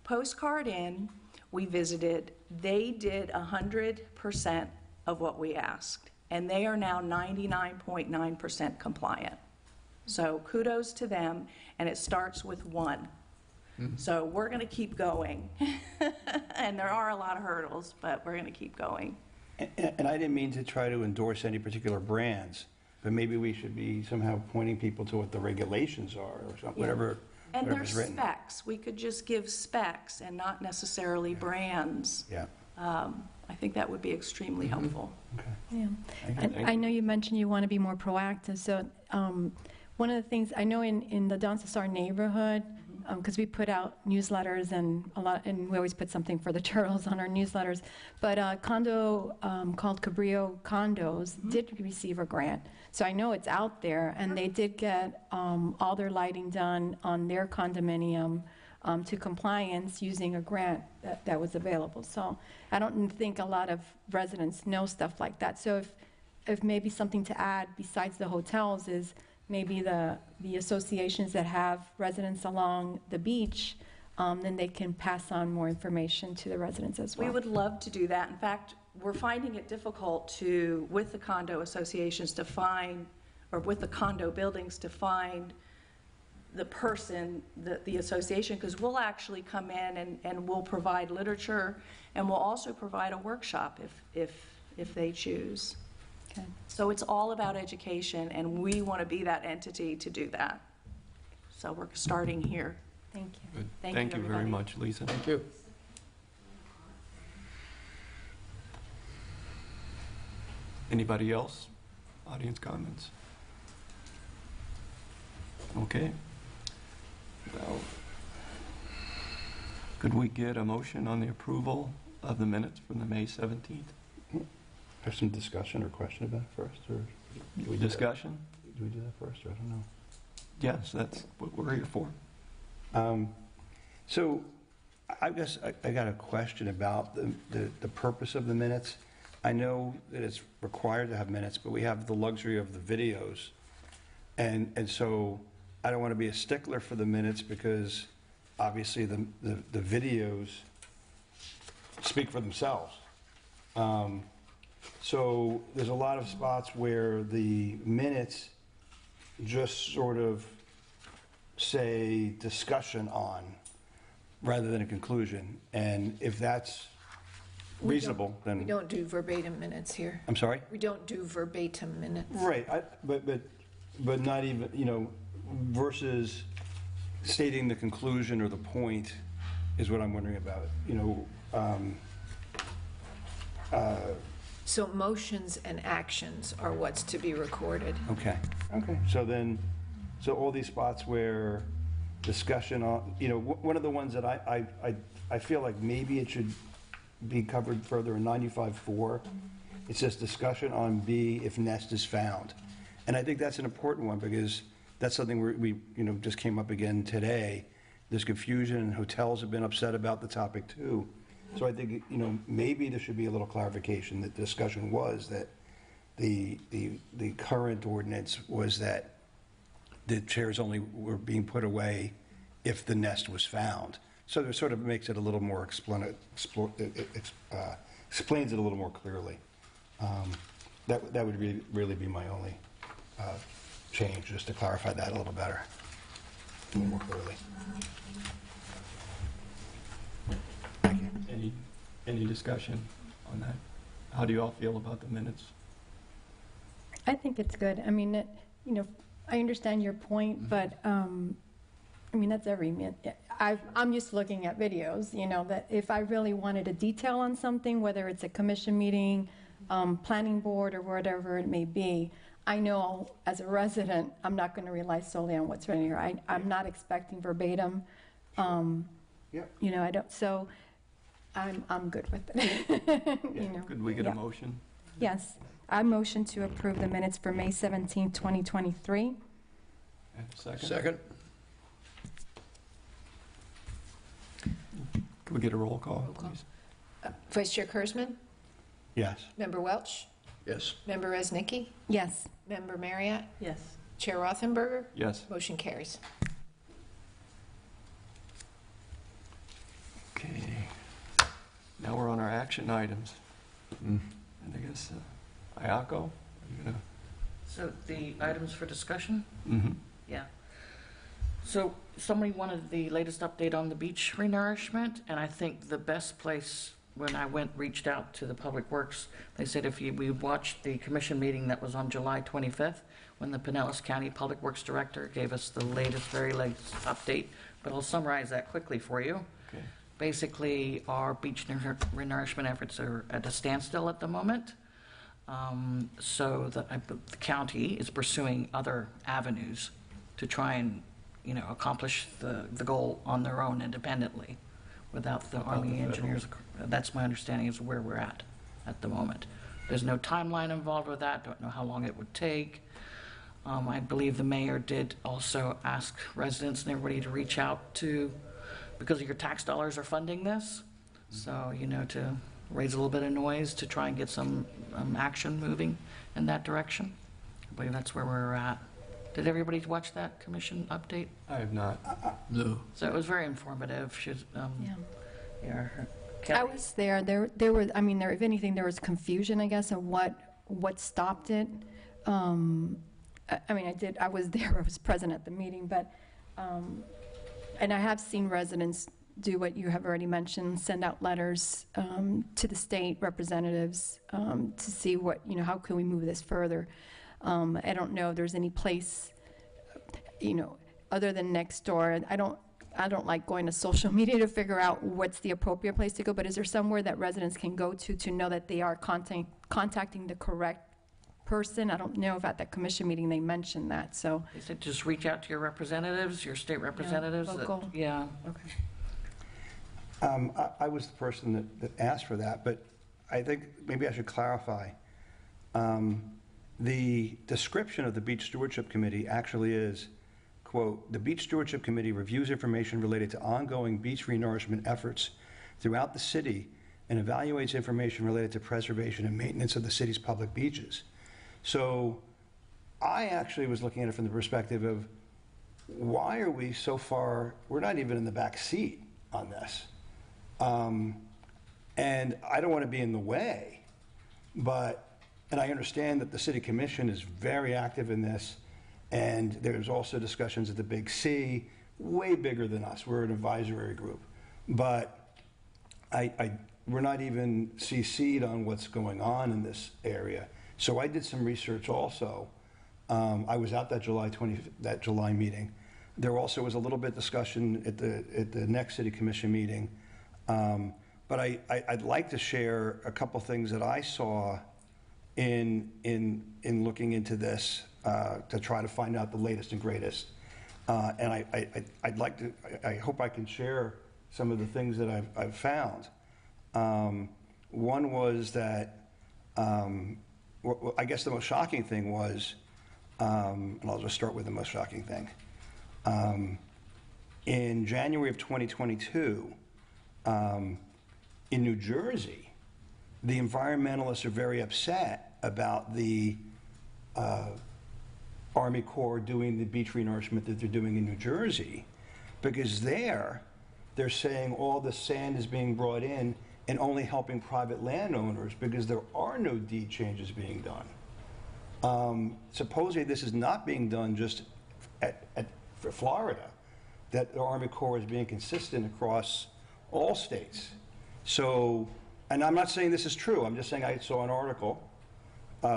Postcard Inn, we visited, they did 100% of what we asked. And they are now 99.9% compliant. So kudos to them, and it starts with one. So we're going to keep going. And there are a lot of hurdles, but we're going to keep going. And I didn't mean to try to endorse any particular brands, but maybe we should be somehow pointing people to what the regulations are or something, whatever. And whatever's there's written. specs. We could just give specs and not necessarily brands. Yeah. I think that would be extremely helpful. Okay. Yeah. Thank you. And I know you mentioned you want to be more proactive, so One of the things, I know in the Don Cesar neighborhood, because we put out newsletters and we always put something for the turtles on our newsletters, but a condo called Cabrillo Condos did receive a grant. So I know it's out there, and they did get all their lighting done on their condominium to compliance using a grant that was available. So I don't think a lot of residents know stuff like that. So if maybe something to add besides the hotels is maybe the associations that have residents along the beach, then they can pass on more information to the residents as well. We would love to do that. In fact, we're finding it difficult to, with the condo associations, to find, or with the condo buildings, to find the person, the association, because we'll actually come in and we'll provide literature, and we'll also provide a workshop if they choose. Okay. So it's all about education, and we want to be that entity to do that. So we're starting here. Thank you. Good. Thank Thank you, you very everybody. much, Lisa. Thank you. Anybody else? Audience comments? Okay. Well, could we get a motion on the approval of the minutes from the May 17th? There's some discussion or question about it first, or do we do Discussion? that? Do we do that first, or I don't know? Yes, that's what we're here for. So I guess I got a question about the purpose of the minutes. I know that it's required to have minutes, but we have the luxury of the videos. And so I don't want to be a stickler for the minutes because obviously the videos speak for themselves. So there's a lot of spots where the minutes just sort of say discussion on rather than a conclusion. And if that's reasonable, then... We don't do verbatim minutes here. I'm sorry? We don't do verbatim minutes. Right, but not even, versus stating the conclusion or the point is what I'm wondering about, So motions and actions are what's to be recorded. Okay. So all these spots where discussion on, one of the ones that I feel like maybe it should be covered further in 95.4, it says discussion on B if nest is found. And I think that's an important one because that's something we just came up again today. There's confusion and hotels have been upset about the topic too. So I think, maybe there should be a little clarification that the discussion was that the current ordinance was that the chairs only were being put away if the nest was found. So it sort of makes it a little more explains it a little more clearly. That would really be my only change, just to clarify that a little better, a little more clearly. Thank you. Any discussion on that? How do you all feel about the minutes? I think it's good. I mean, I understand your point, but, that's every minute. I'm used to looking at videos, that if I really wanted a detail on something, whether it's a commission meeting, planning board, or whatever it may be, I know as a resident, I'm not going to rely solely on what's written here. I'm not expecting verbatim. Yep. I don't, so I'm good with it. Could we get Yeah. a motion? Yes, I motion to approve the minutes for May 17, 2023. And a second? Second? Could we get a roll call, Roll call. please? Vice Chair Kurzman, Yes. Member Welch, Yes. Member Resnicki, Yes. Member Marriott, Yes. Chair Rothenberger, Yes. motion carries. Okay. Now we're on our action items. Mm. And I guess, Ayako, are you gonna? So the items for discussion? Mm-hmm. Yeah. So somebody wanted the latest update on the beach renourishment, and I think the best place, when I reached out to the Public Works, they said we watched the commission meeting that was on July 25th, when the Pinellas County Public Works Director gave us the very latest update, but I'll summarize that quickly for you. Okay. Basically, our beach renourishment efforts are at a standstill at the moment. So the county is pursuing other avenues to try and, accomplish the goal on their own independently without the Army engineers. That's my understanding is where we're at the moment. There's no timeline involved with that, don't know how long it would take. I believe the mayor did also ask residents and everybody to reach out to, because your tax dollars are funding this, so, to raise a little bit of noise to try and get some action moving in that direction. I believe that's where we're at. Did everybody watch that commission update? I have not. No. So it was very informative. Yeah, I was there. There was, I mean, if anything, there was confusion, I guess, of what stopped it. I mean, I was there, I was present at the meeting, but, and I have seen residents do what you have already mentioned, send out letters to the state representatives to see how can we move this further. I don't know if there's any place, other than next door. I don't like going to social media to figure out what's the appropriate place to go, but is there somewhere that residents can go to know that they are contacting the correct person? I don't know if at that commission meeting they mentioned that, so. They said just reach out to your representatives, your state representatives. Local. Yeah. Okay. I was the person that asked for that, but I think maybe I should clarify. The description of the Beach Stewardship Committee actually is, quote, "The Beach Stewardship Committee reviews information related to ongoing beach renourishment efforts throughout the city and evaluates information related to preservation and maintenance of the city's public beaches." So I actually was looking at it from the perspective of, why are we so far, we're not even in the back seat on this. And I don't want to be in the way, and I understand that the city commission is very active in this, and there's also discussions at the Big C, way bigger than us. We're an advisory group. But we're not even CC'd on what's going on in this area. So I did some research also. I was at that July meeting. There also was a little bit discussion at the next city commission meeting. But I'd like to share a couple things that I saw in looking into this to try to find out the latest and greatest. And I hope I can share some of the things that I've found. One was that, I guess the most shocking thing was, and I'll just start with the most shocking thing. In January of 2022, in New Jersey, the environmentalists are very upset about the Army Corps doing the beach renourishment that they're doing in New Jersey, because they're saying all the sand is being brought in and only helping private landowners because there are no deed changes being done. Supposedly this is not being done just for Florida, that the Army Corps is being consistent across all states. So, and I'm not saying this is true, I'm just saying I saw an article,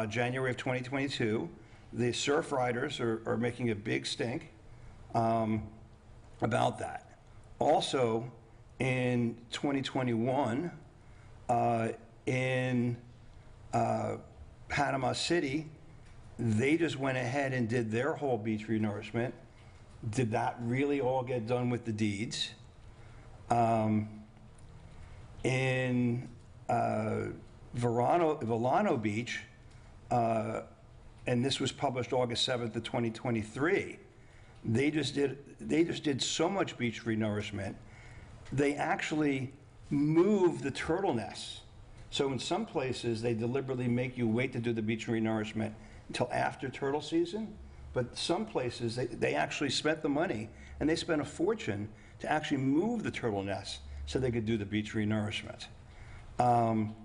January of 2022, the surf riders are making a big stink about that. Also, in 2021, in Panama City, they just went ahead and did their whole beach renourishment. Did that really all get done with the deeds? In Verano Beach, and this was published August 7th of 2023, they just did so much beach renourishment, they actually moved the turtle nests. So in some places, they deliberately make you wait to do the beach renourishment until after turtle season, but some places, they actually spent the money, and they spent a fortune to actually move the turtle nests so they could do the beach renourishment. And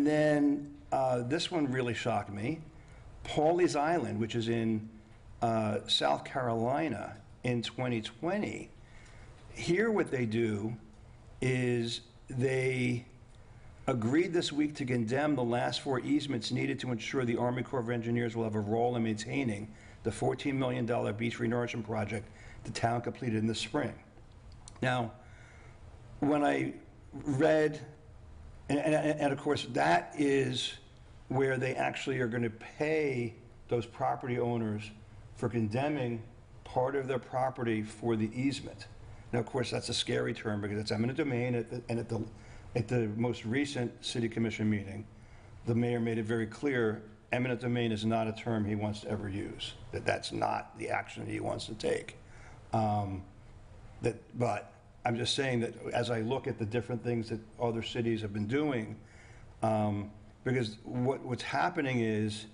then this one really shocked me. Pawleys Island, which is in South Carolina in 2020, here what they do is they agreed this week to condemn the last 4 easements needed to ensure the Army Corps of Engineers will have a role in maintaining the $14 million beach renourishment project the town completed in the spring. Now, when I read, and of course that is where they actually are going to pay those property owners for condemning part of their property for the easement. Now, of course, that's a scary term because it's eminent domain, and at the most recent city commission meeting, the mayor made it very clear, eminent domain is not a term he wants to ever use, that's not the action he wants to take. But I'm just saying that as I look at the different things that other cities have been doing, because what's happening is,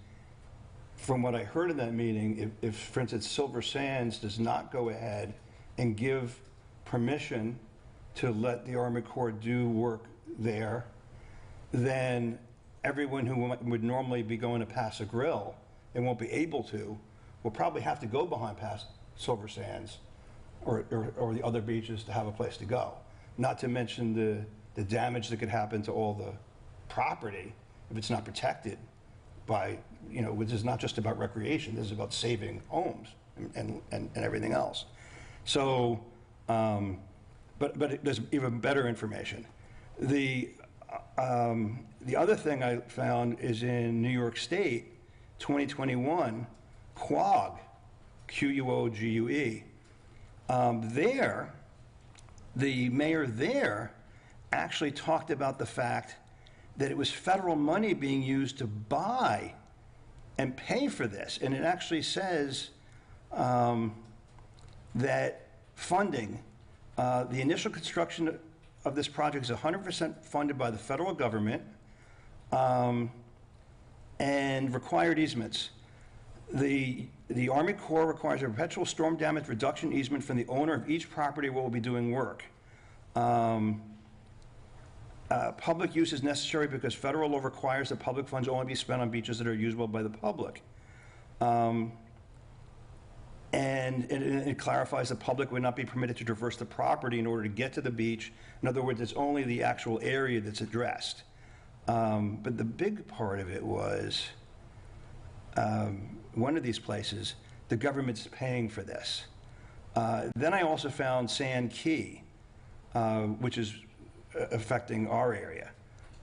from what I heard in that meeting, if for instance, Silver Sands does not go ahead and give permission to let the Army Corps do work there, then everyone who would normally be going to Pass a Grill and won't be able to, will probably have to go behind past Silver Sands or the other beaches to have a place to go. Not to mention the damage that could happen to all the property if it's not protected by, which is not just about recreation, this is about saving homes and everything else. So, but there's even better information. The other thing I found is in New York State, 2021, QUOGUE, Q-U-O-G-U-E. There, the mayor there actually talked about the fact that it was federal money being used to buy and pay for this. And it actually says that funding, the initial construction of this project is 100% funded by the federal government and required easements. The Army Corps requires a perpetual storm damage reduction easement from the owner of each property where we'll be doing work. Public use is necessary because federal law requires that public funds only be spent on beaches that are usable by the public. And it clarifies the public would not be permitted to traverse the property in order to get to the beach. In other words, it's only the actual area that's addressed. But the big part of it was, one of these places, the government's paying for this. Then I also found Sand Key, which is affecting our area.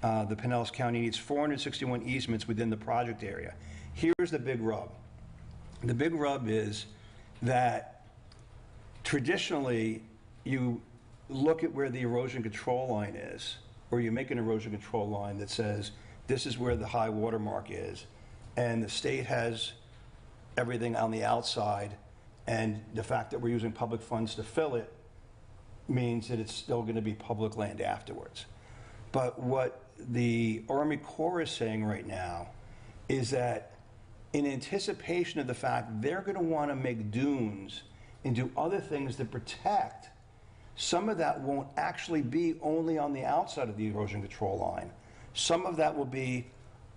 The Pinellas County needs 461 easements within the project area. Here's the big rub. The big rub is that traditionally you look at where the erosion control line is, or you make an erosion control line that says this is where the high water mark is, and the state has everything on the outside, and the fact that we're using public funds to fill it means that it's still going to be public land afterwards. But what the Army Corps is saying right now is that in anticipation of the fact they're going to want to make dunes and do other things that protect, some of that won't actually be only on the outside of the erosion control line. Some of that will be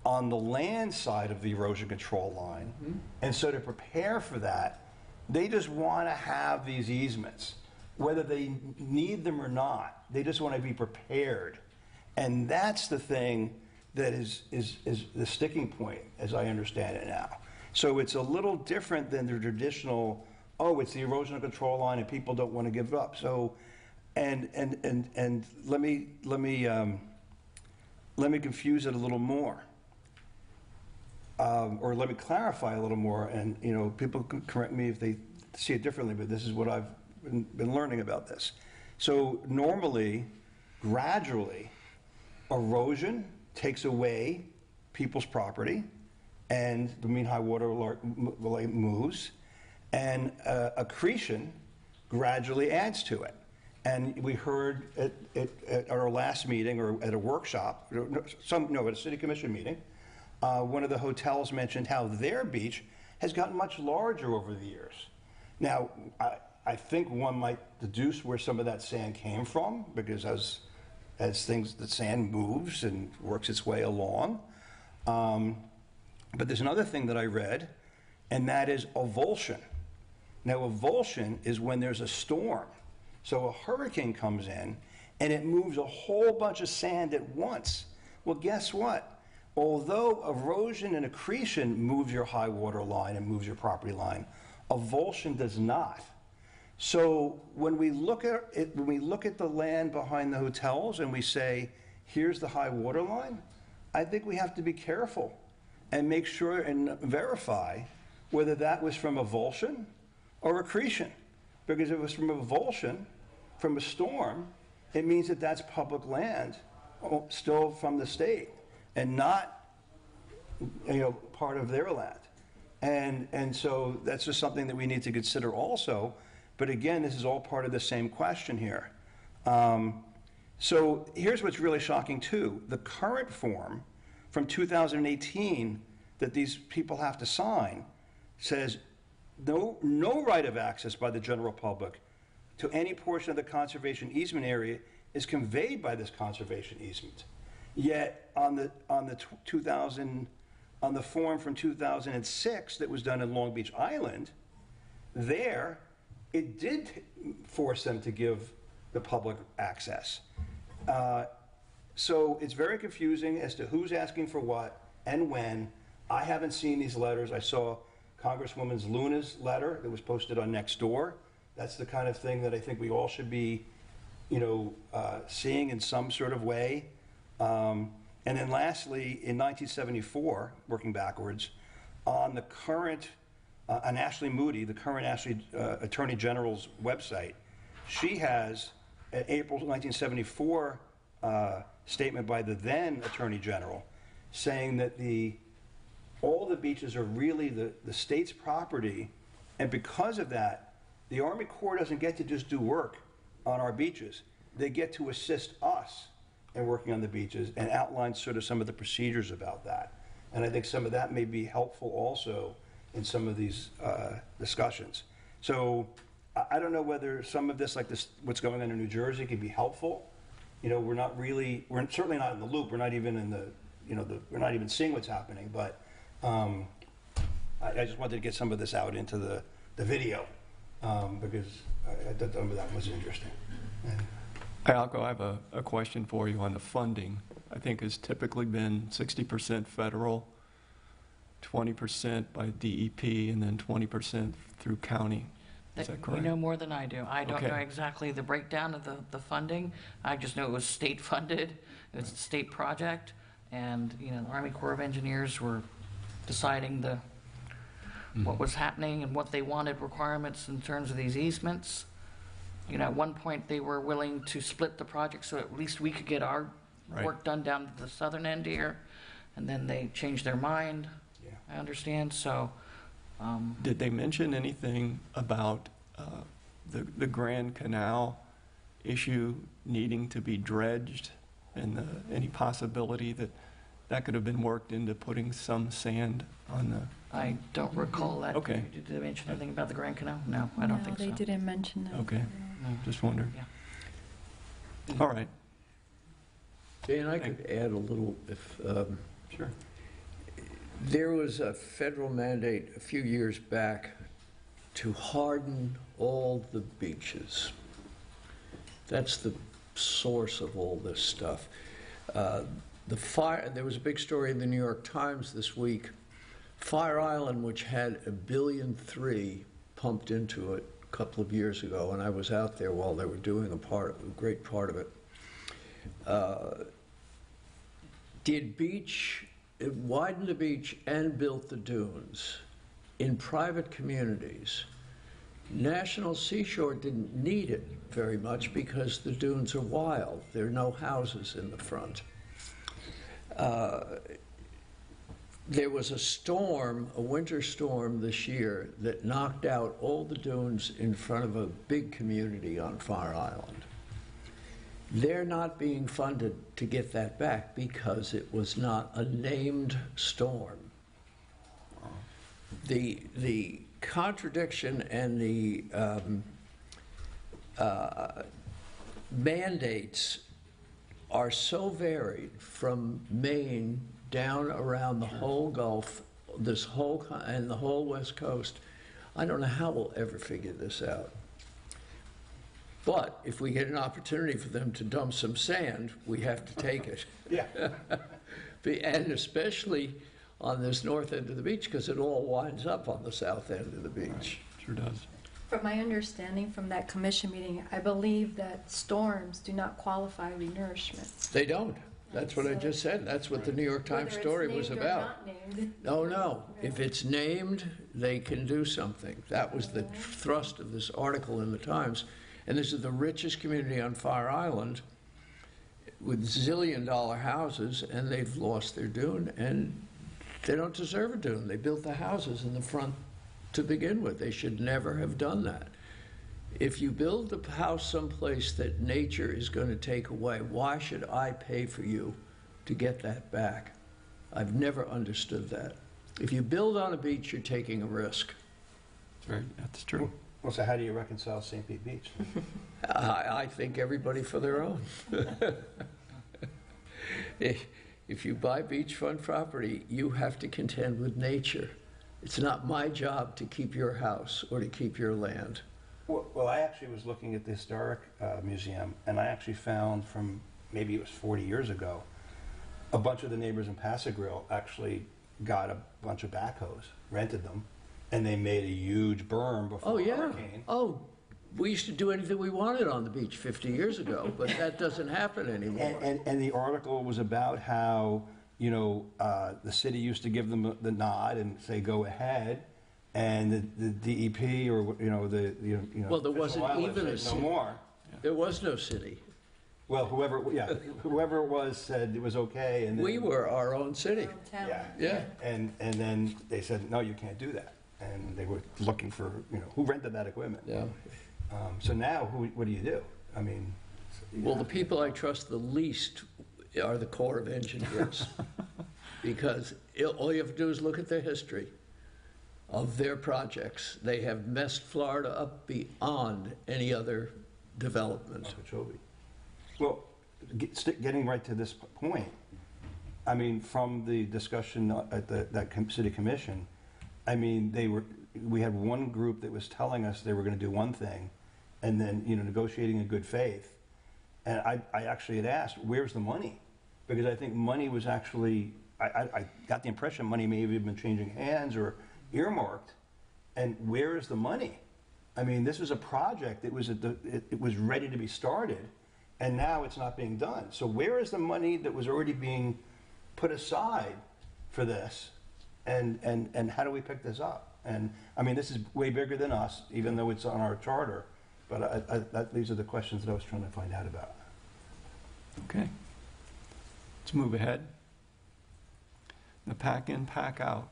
on the land side of the erosion control line. Mm-hmm. And so to prepare for that, they just want to have these easements. Whether they need them or not, they just want to be prepared. And that's the thing that is the sticking point, as I understand it now. So it's a little different than the traditional, oh, it's the erosion control line and people don't want to give up. So, and let me confuse it a little more. Or let me clarify a little more, and people can correct me if they see it differently, but this is what I've been learning about this. So normally, gradually, erosion takes away people's property, and the mean high water moves, and accretion gradually adds to it. And we heard at our last meeting, or at a workshop, at a city commission meeting, one of the hotels mentioned how their beach has gotten much larger over the years. Now, I think one might deduce where some of that sand came from, because as the sand moves and works its way along. But there's another thing that I read, and that is avulsion. Now, avulsion is when there's a storm. So a hurricane comes in, and it moves a whole bunch of sand at once. Well, guess what? Although erosion and accretion moves your high water line and moves your property line, avulsion does not. So when we look at it, when we look at the land behind the hotels and we say, here's the high water line, I think we have to be careful and make sure and verify whether that was from avulsion or accretion. Because if it was from a revulsion, from a storm, it means that that's public land, still from the state, and not, part of their land. And so that's just something that we need to consider also. But again, this is all part of the same question here. So here's what's really shocking too. The current form from 2018 that these people have to sign says no right of access by the general public to any portion of the conservation easement area is conveyed by this conservation easement. Yet on the form from 2006 that was done in Long Beach Island, there it did force them to give the public access. So it's very confusing as to who's asking for what and when. I haven't seen these letters. I saw Congresswoman Luna's letter that was posted on Nextdoor. That's the kind of thing that I think we all should be, seeing in some sort of way. And then lastly, in 1974, working backwards, on the current, on Ashley Moody, the current Attorney General's website, she has an April 1974 statement by the then Attorney General saying that all the beaches are really the state's property, and because of that, the Army Corps doesn't get to just do work on our beaches. They get to assist us in working on the beaches and outline sort of some of the procedures about that. And I think some of that may be helpful also in some of these discussions. So I don't know whether some of this, like this, what's going on in New Jersey, could be helpful. We're certainly not in the loop. We're not even in we're not even seeing what's happening. But I just wanted to get some of this out into the video because I thought some of that was interesting. Alco, I have a question for you on the funding. I think has typically been 60% federal, 20% by DEP, and then 20% through county. Is that correct? You know more than I do. I don't Okay. know exactly the breakdown of the funding. I just know it was state funded. It's a state project. And, the Army Corps of Engineers were deciding what was happening and what they wanted requirements in terms of these easements. At one point, they were willing to split the project so at least we could get our work done down to the southern end here. And then they changed their mind, I understand. So, Did they mention anything about the Grand Canal issue needing to be dredged and any possibility that could have been worked into putting some sand on the... I don't recall that. Okay. Did they mention anything about the Grand Canal? No, I don't think so. No, they didn't mention that. Okay, No. just wondered. Yeah. All right, Dan, I could add a little, if sure. there was a federal mandate a few years back to harden all the beaches. That's the source of all this stuff. There was a big story in the New York Times this week. Fire Island, which had $1.3 billion pumped into it a couple of years ago, and I was out there while they were doing a great part of it. It widened the beach and built the dunes in private communities. National Seashore didn't need it very much because the dunes are wild. There are no houses in the front. There was a winter storm this year that knocked out all the dunes in front of a big community on Fire Island. They're not being funded to get that back because it was not a named storm. The contradiction and the mandates are so varied from Maine down around the whole Gulf, and the whole West Coast. I don't know how we'll ever figure this out. But if we get an opportunity for them to dump some sand, we have to take it. Yeah. And especially on this north end of the beach, because it all winds up on the south end of the beach. Sure does. From my understanding from that commission meeting, I believe that storms do not qualify renourishment. They don't. That's what I just said. That's what the New York Times story was about. No. If it's named, they can do something. That was the thrust of this article in the Times. And this is the richest community on Fire Island with zillion-dollar houses, and they've lost their dune, and they don't deserve a dune. They built the houses in the front to begin with. They should never have done that. If you build a house someplace that nature is going to take away, why should I pay for you to get that back? I've never understood that. If you build on a beach, you're taking a risk. That's true. Well, so how do you reconcile St. Pete Beach? I think everybody for their own. If you buy beachfront property, you have to contend with nature. It's not my job to keep your house or to keep your land. Well, I actually was looking at the Historic Museum, and I actually found from, maybe it was 40 years ago, a bunch of the neighbors in Pasadena actually got a bunch of backhoes, rented them, and they made a huge berm before the hurricane. Oh, we used to do anything we wanted on the beach 50 years ago, but that doesn't happen anymore. And the article was about how, the city used to give them the nod and say, go ahead. And the DEP or, Well, there wasn't even a city. No more. There was no city. Well, whoever it was said it was okay. And then, We were our own city. Yeah. And then they said, no, you can't do that. And they were looking for, who rented that equipment. Yeah. So now, what do you do? I mean. Well, the people I trust the least are the Corps of Engineers. Because all you have to do is look at their history of their projects. They have messed Florida up beyond any other development. Okeechobee. Well, getting right to this point, I mean, from the discussion at that city commission, I mean, we had one group that was telling us they were going to do one thing, and then, negotiating in good faith. And I actually had asked, where's the money? Because I think money was actually, I got the impression money may have been changing hands or earmarked. And where is the money? I mean, this was a project that it was ready to be started, and now it's not being done. So where is the money that was already being put aside for this? And how do we pick this up? And I mean, this is way bigger than us, even though it's on our charter. But these are the questions that I was trying to find out about. Okay. Let's move ahead. The pack in, pack out.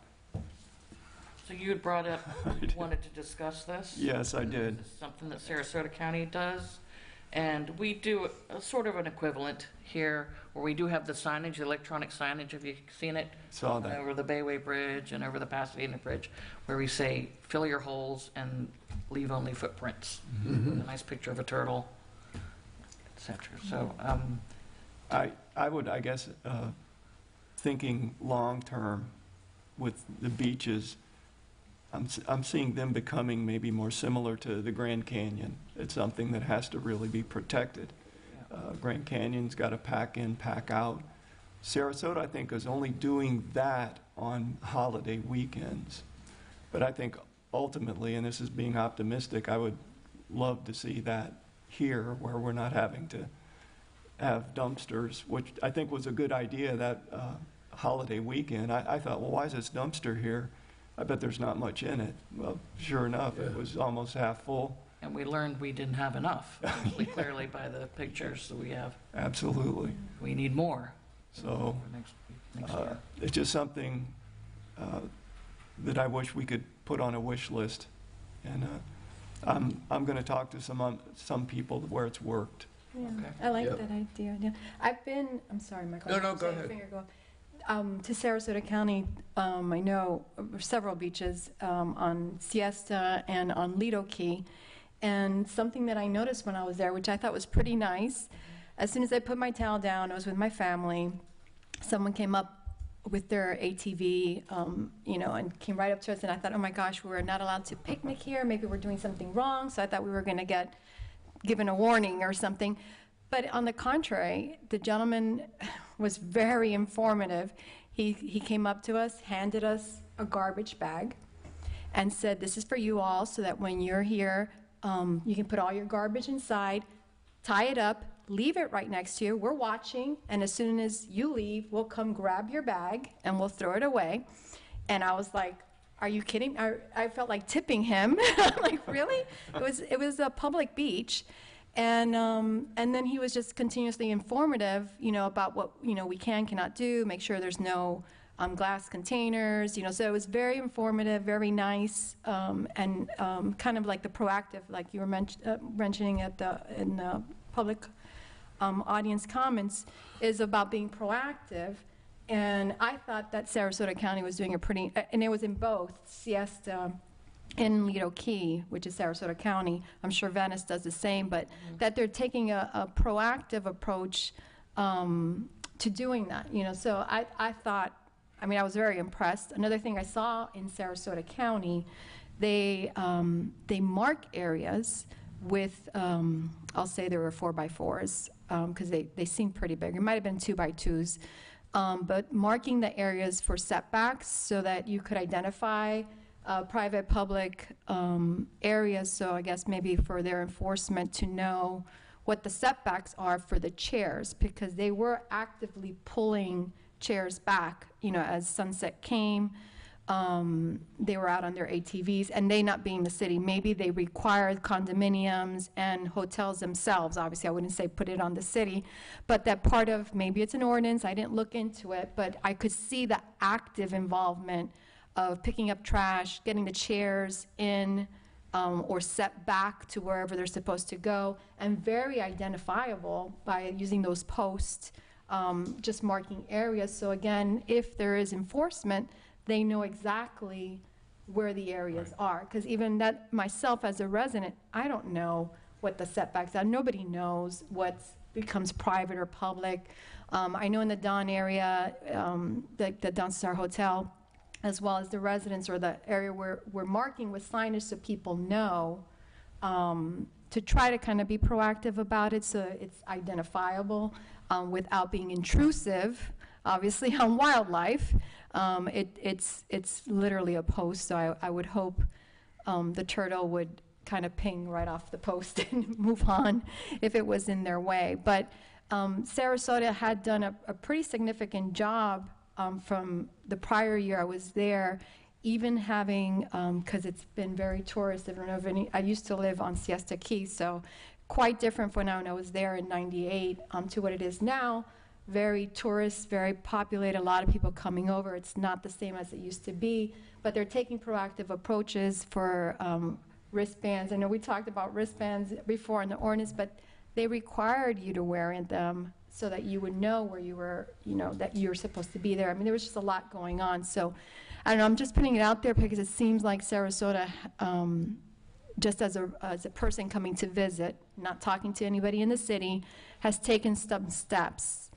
So you had brought up, you wanted to discuss this? Yes, I did. This is something that Sarasota County does. And we do a sort of an equivalent here, where we do have the signage, the electronic signage. Have you seen it? Saw that. Over the Bayway Bridge and over the Pasadena Bridge, where we say, fill your holes and leave only footprints. Mm-hmm. A nice picture of a turtle, etc. So, I would, I guess, thinking long-term with the beaches, I'm seeing them becoming maybe more similar to the Grand Canyon. It's something that has to really be protected. Grand Canyon's got a pack in, pack out. Sarasota, I think, is only doing that on holiday weekends. But I think ultimately, and this is being optimistic, I would love to see that here, where we're not having to have dumpsters, which I think was a good idea that holiday weekend. I thought, well, why is this dumpster here? I bet there's not much in it. Well, sure enough, it was almost half full. and we learned we didn't have enough, clearly by the pictures that we have. Absolutely. We need more So for next year. it's just something that I wish we could put on a wish list. And I'm going to talk to some people where it's worked. Yeah, Okay. I like Yep. that idea. Yeah, I've been. I'm sorry, Michael. No, go Say your ahead. finger, go. To Sarasota County, I know several beaches on Siesta and on Lido Key, and something that I noticed when I was there, which I thought was pretty nice. As soon as I put my towel down, I was with my family. Someone came up with their ATV, and came right up to us, and I thought, oh my gosh, we're not allowed to picnic here. Maybe we're doing something wrong. So I thought we were going to get given a warning or something. But on the contrary, the gentleman was very informative. He came up to us, handed us a garbage bag, and said, this is for you all, so that when you're here, you can put all your garbage inside, tie it up, leave it right next to you. We're watching, and as soon as you leave, we'll come grab your bag and we'll throw it away. And I was like, are you kidding? I felt like tipping him. I'm like, really? It was a public beach. And then he was just continuously informative, about what, we cannot do, make sure there's no glass containers, so it was very informative, very nice, and kind of like the proactive, like you were mentioning in the public audience comments, is about being proactive. And I thought that Sarasota County was doing and it was in both Siesta and Lido Key, which is Sarasota County. I'm sure Venice does the same, but that they're taking a proactive approach to doing that, So I thought, I was very impressed. Another thing I saw in Sarasota County, they mark areas with, I'll say there were 4x4s, because they seemed pretty big. It might have been 2x2s. But marking the areas for setbacks so that you could identify private, public areas, so I guess maybe for their enforcement to know what the setbacks are for the chairs, because they were actively pulling chairs back, as sunset came. They were out on their ATVs, and they not being the city, maybe they required condominiums and hotels themselves. Obviously, I wouldn't say put it on the city, but that part of, maybe it's an ordinance, I didn't look into it, but I could see the active involvement of picking up trash, getting the chairs in, or set back to wherever they're supposed to go, and very identifiable by using those posts, just marking areas. So again, if there is enforcement, they know exactly where the areas are. Because even that, myself as a resident, I don't know what the setbacks are. Nobody knows what becomes private or public. I know in the Don area, the Don Star Hotel, as well as the residents or the area where we're marking with signage so people know, to try to kind of be proactive about it so it's identifiable without being intrusive, obviously, on wildlife. It's literally a post, so I would hope the turtle would kind of ping right off the post and move on if it was in their way. But Sarasota had done a pretty significant job from the prior year I was there, even having, because it's been very tourist. I don't know if I used to live on Siesta Key, so quite different from when I was there in '98 to what it is now. Very tourist, very populated, a lot of people coming over. It's not the same as it used to be, but they're taking proactive approaches for wristbands. I know we talked about wristbands before in the ordinance, but they required you to wear them so that you would know where you were, that you were supposed to be there. There was just a lot going on. So, I don't know, I'm just putting it out there because it seems like Sarasota, just as a person coming to visit, not talking to anybody in the city, has taken some steps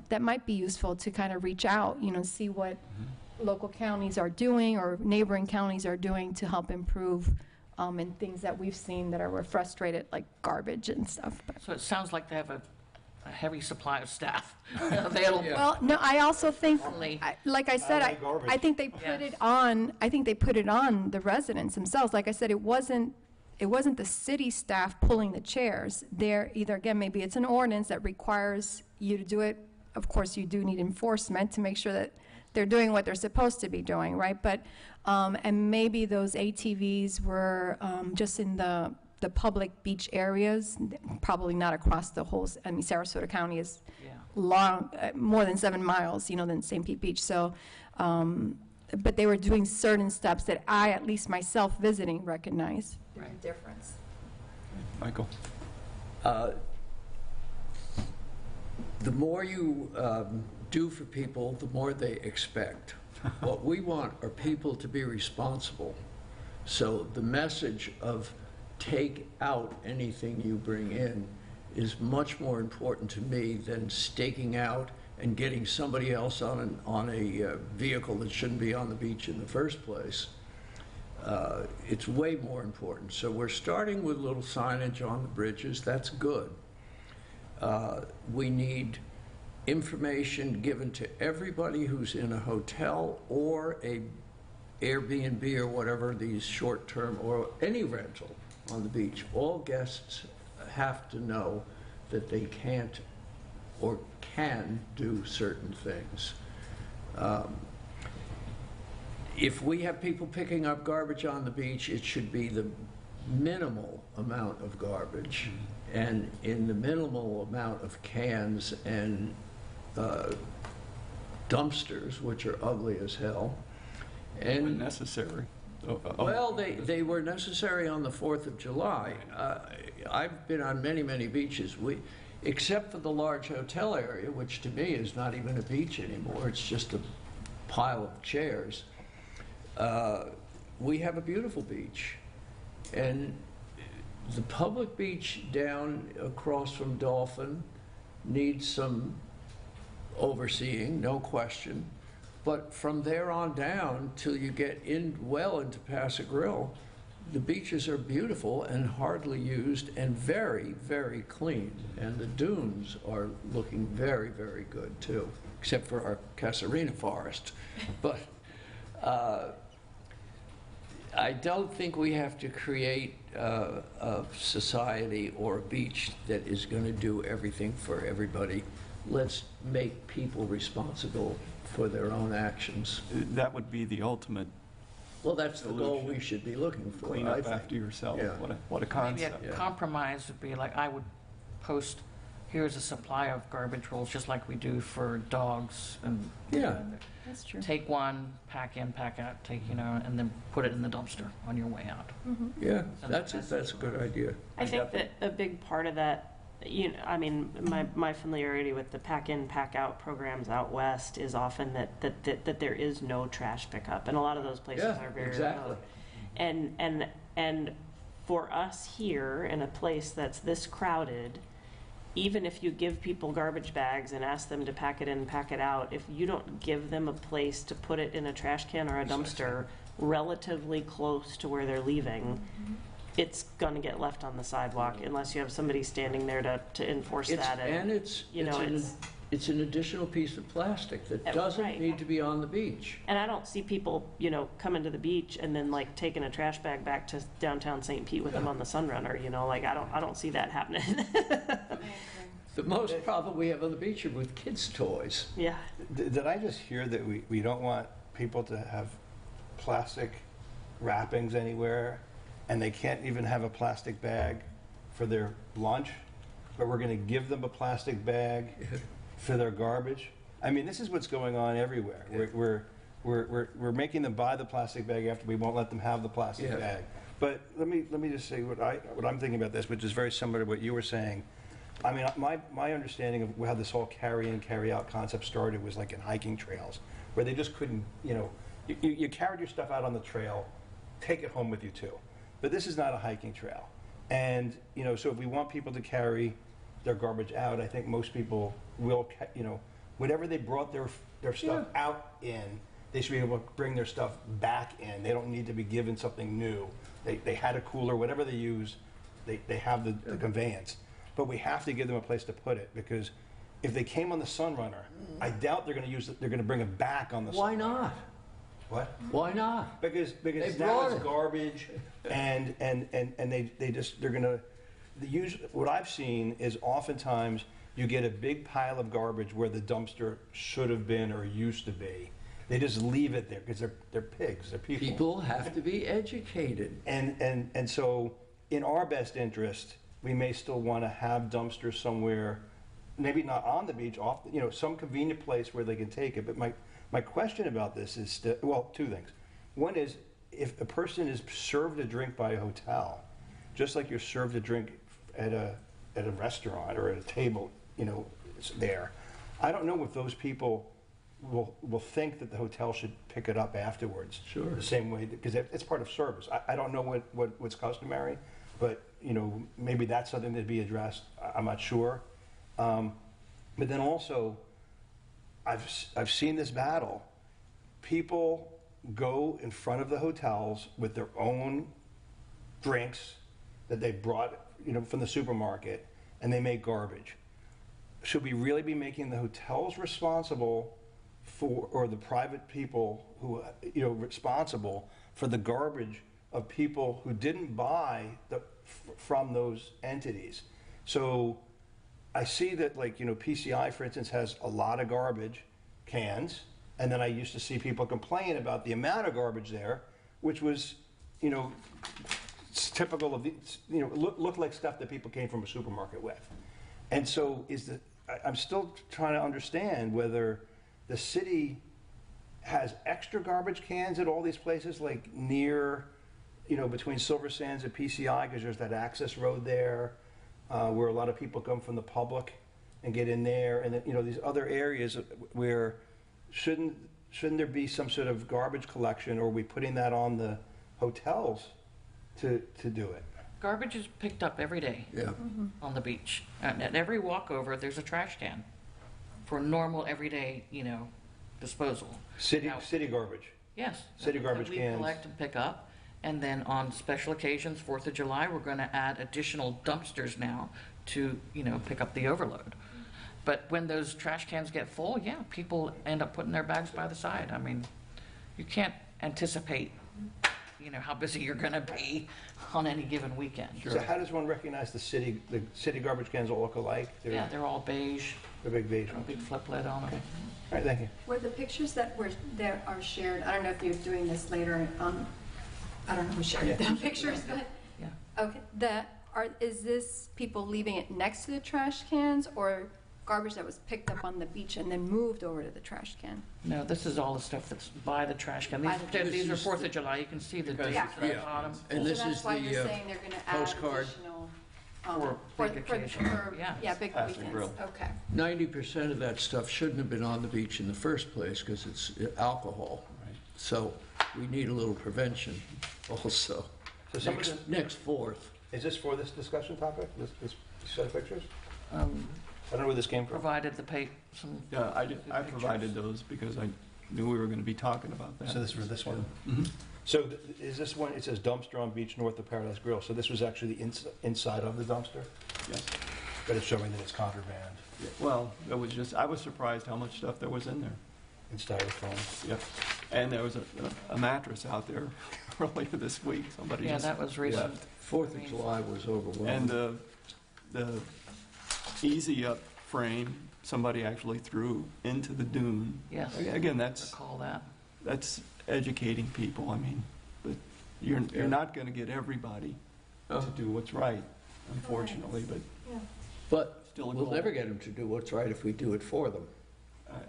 that might be useful to kind of reach out, see what local counties are doing or neighboring counties are doing to help improve and things that we've seen that are frustrated, like garbage and stuff. So it sounds like they have a heavy supply of staff available. Well, no, I also think, Only- like I said, I think they put it on. I think they put it on the residents themselves. Like I said, it wasn't the city staff pulling the chairs. They're either, again, maybe it's an ordinance that requires you to do it. Of course, you do need enforcement to make sure that they're doing what they're supposed to be doing, right? But and maybe those ATVs were just in the public beach areas, probably not across the whole. Sarasota County is long, more than 7 miles, than St. Pete Beach. So, but they were doing certain steps that I, at least myself visiting, recognize the difference. Michael? The more you do for people, the more they expect. What we want are people to be responsible. So the message of take out anything you bring in is much more important to me than staking out and getting somebody else on a vehicle that shouldn't be on the beach in the first place. It's way more important. So we're starting with little signage on the bridges. That's good. We need information given to everybody who's in a hotel or a Airbnb or whatever, these short-term or any rental on the beach. All guests have to know that they can't or can do certain things. If we have people picking up garbage on the beach, it should be the minimal amount of garbage, and in the minimal amount of cans and dumpsters, which are ugly as hell. And Necessary. well, they were necessary on the 4th of July. I've been on many, many beaches. Except for the large hotel area, which to me is not even a beach anymore, it's just a pile of chairs. We have a beautiful beach. And the public beach down across from Dolphin needs some overseeing, no question. But from there on down till you get well into Paso Grill, the beaches are beautiful and hardly used and very, very clean. And the dunes are looking very, very good too, except for our Casuarina forest. But I don't think we have to create a society or a beach that is going to do everything for everybody. Let's make people responsible for their own actions. That would be the ultimate Well, that's the goal we should be looking for. clean I up think. after yourself. Yeah. What a Maybe concept. a compromise would be like, I would post, here's a supply of garbage rolls, just like we do for dogs, and Yeah. That's true. take one, pack in, pack out, and then put it in the dumpster on your way out. Yeah, that's a good idea. I think that a big part of that, I mean, my familiarity with the pack-in, pack-out programs out west is often that there is no trash pickup, and a lot of those places Yeah, are very exactly. remote. And for us here, in a place that's this crowded, even if you give people garbage bags and ask them to pack it in, pack it out, if you don't give them a place to put it in a trash can or a dumpster relatively close to where they're leaving, it's going to get left on the sidewalk unless you have somebody standing there to enforce that. It's an additional piece of plastic that doesn't Right. need to be on the beach. And I don't see people, coming to the beach and then like taking a trash bag back to downtown St. Pete with them on the Sunrunner, like I don't see that happening. The most problem we have on the beach are with kids' toys. Yeah. Did I just hear that we don't want people to have plastic wrappings anywhere, and they can't even have a plastic bag for their lunch, but we're going to give them a plastic bag for their garbage? I mean, this is what's going on everywhere. We're making them buy the plastic bag after we won't let them have the plastic Yeah. bag. But let me just say what I'm thinking about this, which is very similar to what you were saying. I mean, my understanding of how this whole carry-in, carry-out concept started was like in hiking trails, where they just couldn't, you carried your stuff out on the trail, take it home with you too. But this is not a hiking trail. And, so if we want people to carry their garbage out, I think most people will, whatever they brought their stuff out in, they should be able to bring their stuff back in. They don't need to be given something new. They had a cooler, whatever they use, they have the conveyance. But we have to give them a place to put it, because if they came on the Sunrunner, I doubt they're going to bring it back on the Sunrunner. Why not? What? Why not? Because now brought it's it. garbage, and they're gonna use. What I've seen is oftentimes you get a big pile of garbage where the dumpster should have been or used to be. They just leave it there because they're pigs, they're people. People have to be educated. And so in our best interest, we may still want to have dumpsters somewhere, maybe not on the beach, off some convenient place where they can take it. But my question about this is, two things. One is, if a person is served a drink by a hotel, just like you're served a drink at a restaurant or at a table, there, I don't know if those people will think that the hotel should pick it up afterwards. Sure. The same way, because it's part of service. I don't know what's customary, but maybe that's something to be addressed. I'm not sure. But then also, I've seen this battle. People go in front of the hotels with their own drinks that they brought, from the supermarket, and they make garbage. Should we really be making the hotels responsible for, or the private people who, responsible for the garbage of people who didn't buy from those entities? So I see that, like, PCI, for instance, has a lot of garbage cans, and then I used to see people complain about the amount of garbage there, which was, it's typical of, looked like stuff that people came from a supermarket with. And so I'm still trying to understand whether the city has extra garbage cans at all these places, like near, between Silver Sands and PCI, because there's that access road there, where a lot of people come from the public and get in there, and then, these other areas where shouldn't there be some sort of garbage collection, or are we putting that on the hotels to do it? Garbage is picked up every day Yeah. on the beach. And at every walkover, there's a trash can for normal, everyday, disposal. City Now- garbage. Yes. City that garbage we cans. collect and pick up. And then on special occasions, 4th of July, we're going to add additional dumpsters now to, pick up the overload. But when those trash cans get full, yeah, people end up putting their bags by the side. I mean, you can't anticipate, how busy you're going to be on any given weekend. So how does one recognize the city garbage cans all look alike? Yeah, they're all beige, They're big beige a ones. big flip lid on them. All right, thank you. Were the pictures that are shared, I don't know if you're doing this later, I don't know who shared the pictures, but, Yeah. okay, is this people leaving it next to the trash cans, or garbage that was picked up on the beach and then moved over to the trash can? No, this is all the stuff that's by the trash can. By the trash These are This is 4th of July. You can see the dates Yeah. at the bottom. And So this that's is why you're the saying they're gonna add postcard. additional, For big occasions, yeah. big Pass and weekends, grill. okay. 90% of that stuff shouldn't have been on the beach in the first place because it's alcohol. So we need a little prevention also. So some of Next 4th. Is this for this discussion topic, this set of pictures? Um, I don't know where this came from. Provided some. Yeah, I pictures. provided those because I knew we were going to be talking about that. So this was this one? Mhm. So is this one, it says dumpster on beach north of Paradise Grill, so this was actually the inside of the dumpster? Yes. But it's showing that it's contraband Well, I was surprised how much stuff there was in there. in styrofoam. Yep. And there was a mattress out there earlier this week. Somebody Yeah, just that was recent. left. 4th of July was overwhelming. And the easy up frame, somebody actually threw into the dune. Yes. Again, that's Recall that. educating people. I mean, but you're not going to get everybody to do what's right, unfortunately, but But still a we'll goal. never get them to do what's right if we do it for them.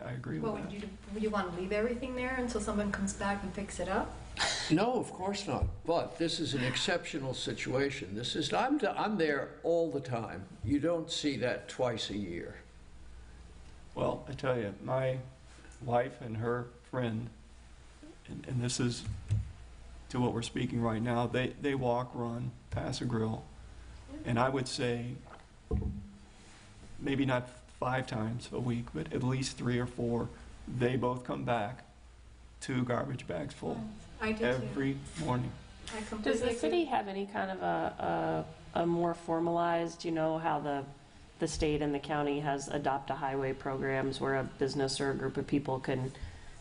I agree Well, with that. would you want to leave everything there until someone comes back and picks it up? No, of course not. But this is an exceptional situation. I'm there all the time. You don't see that twice a year. Well, I tell you, my wife and her friend, and this is to what we're speaking right now, they walk, run, pass a grill, and I would say maybe not 5 times a week, but at least 3 or 4, they both come back 2 garbage bags full I do too. every morning. I Does completely the agree. city have any kind of a more formalized, how the state and the county has adopt-a-highway programs where a business or a group of people can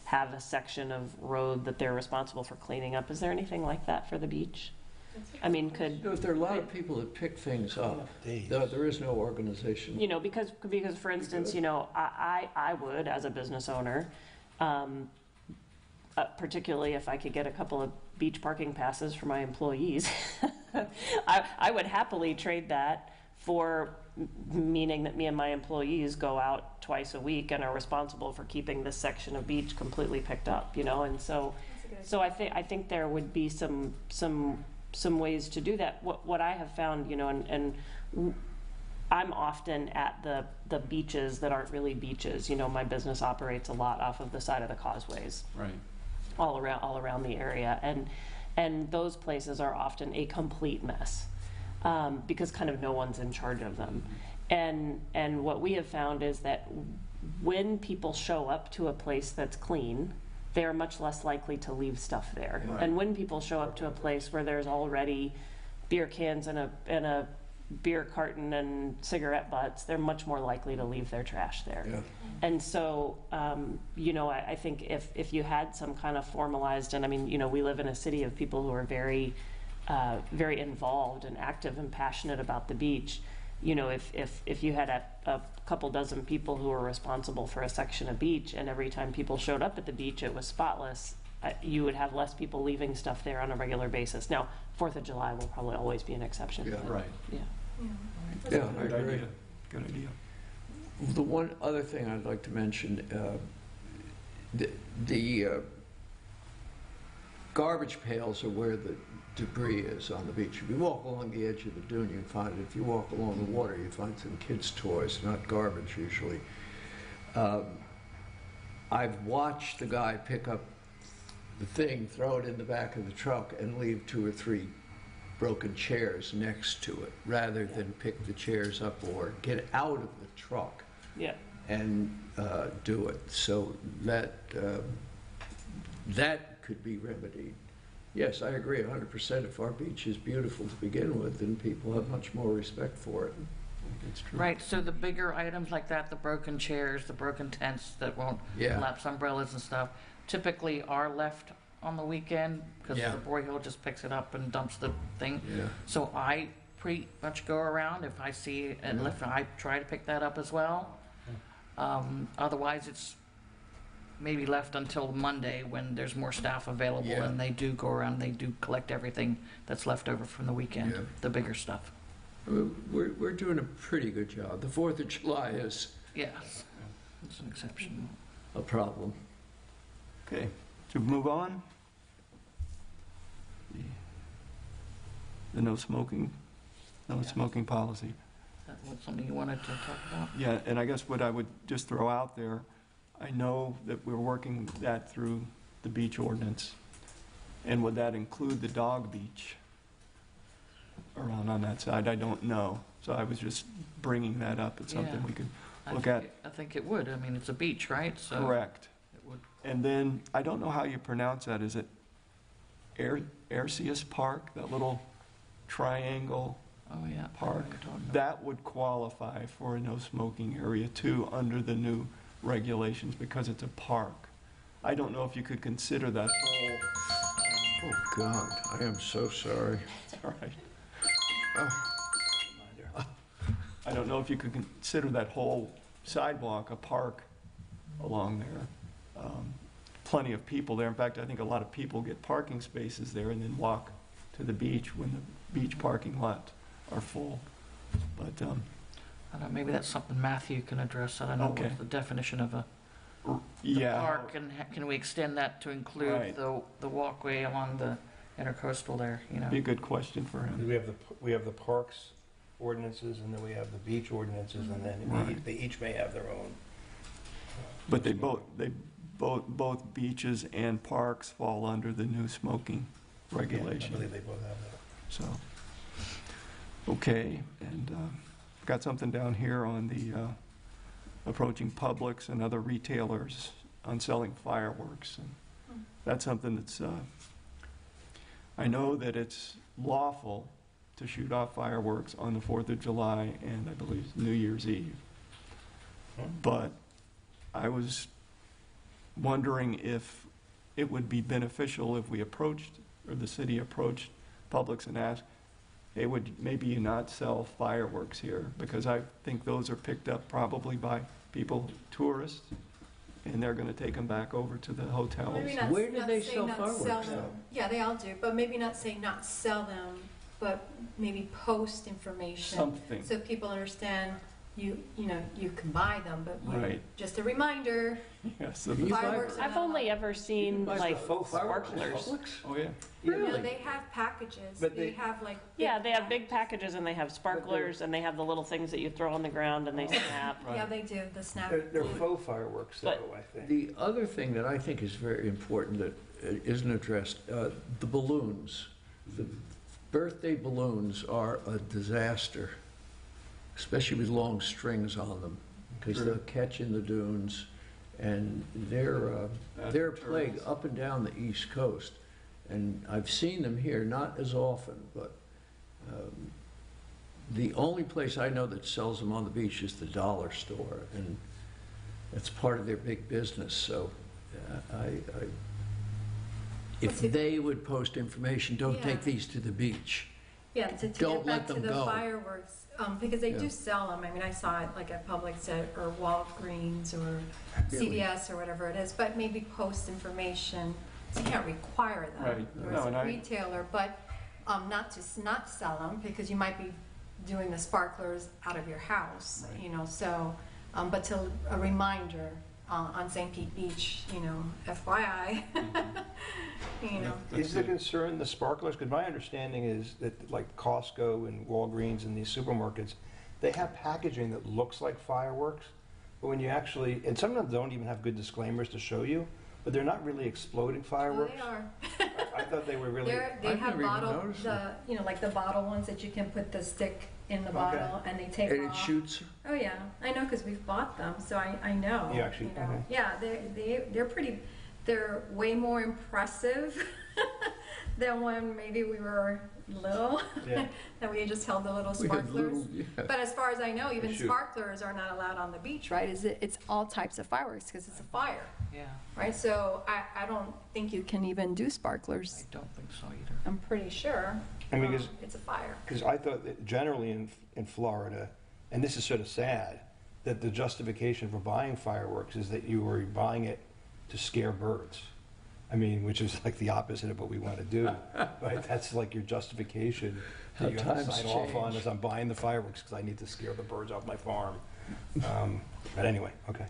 have a section of road that they're responsible for cleaning up? Is there anything like that for the beach? I mean, There are a lot of people that pick things up. Days. There is no organization. because for instance, I would, as a business owner, particularly if I could get a couple of beach parking passes for my employees, I would happily trade that for meaning that me and my employees go out twice a week and are responsible for keeping this section of beach completely picked up, and so I think there would be some ways to do that. What I have found, and I'm often at the beaches that aren't really beaches. My business operates a lot off of the side of the causeways. Right. All around the area, and those places are often a complete mess because kind of no one's in charge of them. And what we have found is that when people show up to a place that's clean, they are much less likely to leave stuff there. Right. And when people show up to a place where there's already beer cans and a beer carton and cigarette butts, they're much more likely to leave their trash there. Yeah. And so, I think if you had some kind of formalized, and I mean, we live in a city of people who are very, very involved and active and passionate about the beach. you know, if you had a couple dozen people who were responsible for a section of beach, and every time people showed up at the beach, it was spotless, you would have less people leaving stuff there on a regular basis. Now, 4th of July will probably always be an exception. Yeah. but, Right. Yeah. Yeah, I Good agree. idea. Good idea. The one other thing I'd like to mention, the garbage pails are where the debris is on the beach. If you walk along the edge of the dune, you can find it. If you walk along the water, you find some kids' toys, not garbage usually. I've watched the guy pick up the thing, throw it in the back of the truck, and leave 2 or 3 broken chairs next to it, rather than pick the chairs up or get out of the truck Yeah. and do it. So that could be remedied. Yes, I agree 100%. If our beach is beautiful to begin with, then people have much more respect for it. It's true. Right, so the bigger items like that, the broken chairs, the broken tents that won't Yeah. collapse, umbrellas and stuff, typically are left on the weekend because Yeah. the Boy Hill just picks it up and dumps the thing. Yeah. So I pretty much go around if I see it, and if I try to pick that up as well. Otherwise, it's maybe left until Monday when there's more staff available, Yeah. and they do go around, they do collect everything that's left over from the weekend, Yeah. the bigger stuff. We're doing a pretty good job. The 4th of July is Yes, it's an exception. a problem. Okay, to move on. The no smoking policy. That was something you wanted to talk about? Yeah, and I guess what I would just throw out there, I know that we're working that through the beach ordinance. And would that include the dog beach around on that side? I don't know. So I was just bringing that up. It's something Yeah. we could I look think at. I think it would. I mean, it's a beach, right? So Correct. it would. And then, I don't know how you pronounce that. Is it Arceus Park, that little triangle Oh, yeah. I know what park? you're talking about. That would qualify for a no smoking area too, under the new regulations, because it's a park. I don't know if you could consider that whole, Oh, God, I am so sorry. all right. I don't know if you could consider that whole sidewalk a park along there. Plenty of people there. In fact, I think a lot of people get parking spaces there and then walk to the beach when the beach parking lots are full. But, I don't know, maybe that's something Matthew can address. I don't know Okay. what's the definition of a yeah. park, and can we extend that to include Right. the walkway along the intercoastal there, you know? Be a good question for him. We have the parks ordinances, and then we have the beach ordinances, and then Right. they each may have their own. But both beaches and parks fall under the new smoking I regulation. believe they both have that. So, okay, and got something down here on the approaching Publix and other retailers on selling fireworks. And that's something that's, I know that it's lawful to shoot off fireworks on the 4th of July and I believe New Year's Eve. But I was wondering if it would be beneficial if we approached, or the city approached Publix and asked, hey, would maybe you not sell fireworks here? Because I think those are picked up probably by people, tourists, and they're gonna take them back over to the hotels. Maybe not- Where do not they say sell not fireworks, them. though? Yeah, they all do, but maybe not say not sell them, but maybe post information. Something. So people understand, you know, you can buy them, but Right. just a reminder, Yeah, so Can you buy- fireworks. are I've not only allowed. ever seen Buy like faux fireworks at sparklers. Publix? oh, yeah. No, Really? they have packages. But They they- have like. Yeah, big they have big packages and they have sparklers and they have the little things that you throw on the ground and they snap. Yeah, they do, the snap. They're faux fireworks, But- though, I think. The other thing that I think is very important that isn't addressed, the balloons. The birthday balloons are a disaster, especially with long strings on them, because True. they'll catch in the dunes, and they're a plague Tourists. up and down the East Coast. And I've seen them here, not as often, but the only place I know that sells them on the beach is the dollar store, and that's part of their big business. So if What's it- they would post information, don't Yeah. take these to the beach. Yeah, to Don't get let back to them the go. fireworks, because they do sell them. I mean, I saw it like at Publix or Walgreens or Really? CVS or whatever it is, but maybe post information. So you can't require them. Right. You're No, as and a I- retailer, but not to not sell them because you might be doing the sparklers out of your house, Right. you know, so, but to a reminder on St. Pete Beach, you know, FYI, you know. Is the concern the sparklers? Because my understanding is that like Costco and Walgreens and these supermarkets, they have packaging that looks like fireworks, but when you actually, and some of them don't even have good disclaimers to show you, but they're not really exploding Oh, fireworks. they are. I thought they were really. They I've have never even bottle, noticed you know, like the bottle ones that you can put the stick in the Okay. bottle and they take And it off. shoots? Oh, yeah, I know, because we've bought them, so I know. You actually- know. okay. Yeah, they're pretty, they're way more impressive than when maybe we were little, Yeah. that we just held the little We had sparklers. little, yeah. But as far as I know, even shoot. sparklers are not allowed on the beach, right? It's all types of fireworks, because it's a fire, Yeah, right? So I don't think you can even do sparklers. I don't think so either. I'm pretty sure. I mean, 'cause- It's a fire. Because I thought that generally in Florida, and this is sort of sad, that the justification for buying fireworks is that you were buying it to scare birds. I mean, which is like the opposite of what we want to do. Right? That's like your justification How that you have to times sign off on change. is I'm buying the fireworks because I need to scare the birds off my farm. But anyway, okay.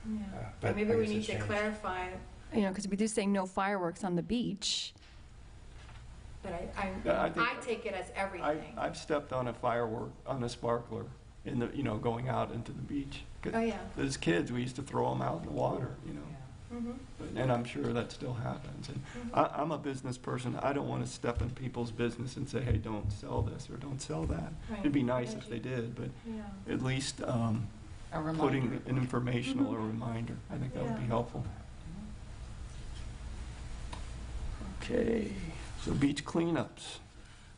Yeah. But Maybe I we guess need it's to changed. clarify, you know, because we do say no fireworks on the beach. But Yeah, I think- I take it as everything. I've stepped on a firework, on a sparkler, in the, going out into the beach. 'Cause Oh, yeah. As kids, we used to throw them out in the water, Mhm. And I'm sure that still happens. And I'm a business person. I don't want to step in people's business and say, hey, don't sell this or don't sell that. Right. It'd be nice if they did, but Yeah. at least A reminder. putting an informational or reminder, I think that would be Yeah. helpful. Okay, so beach cleanups.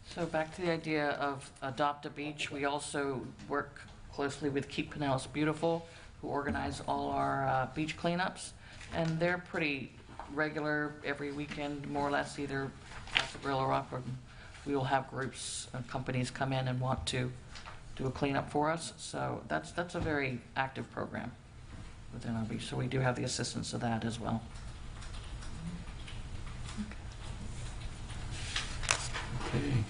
So back to the idea of Adopt a Beach, we also work closely with Keep Canals Beautiful, who organize all our beach cleanups. And they're pretty regular, every weekend, more or less, either Grill or Rock, or we will have groups, companies come in and want to do a cleanup for us. So that's a very active program within our beach. So we do have the assistance of that as well. Okay.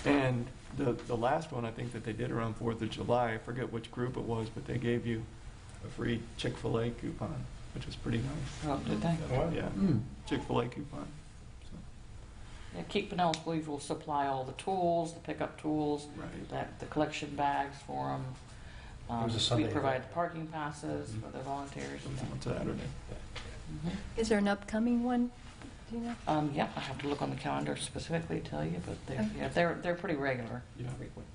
And the last one, I think that they did around 4th of July, I forget which group it was, but they gave you a free Chick-fil-A coupon, which was pretty nice. Oh, did they? Yeah, Mm. Chick-fil-A coupon. So, Yeah, Keep Canals Believe will supply all the tools, the pickup tools, right. the collection bags for them. It was a We Sunday provide event. parking passes for the volunteers. It was on Saturday. Is there an upcoming one? Do you know? Yeah, I have to look on the calendar specifically to tell you, but Okay. they're pretty regular. Yeah. frequent.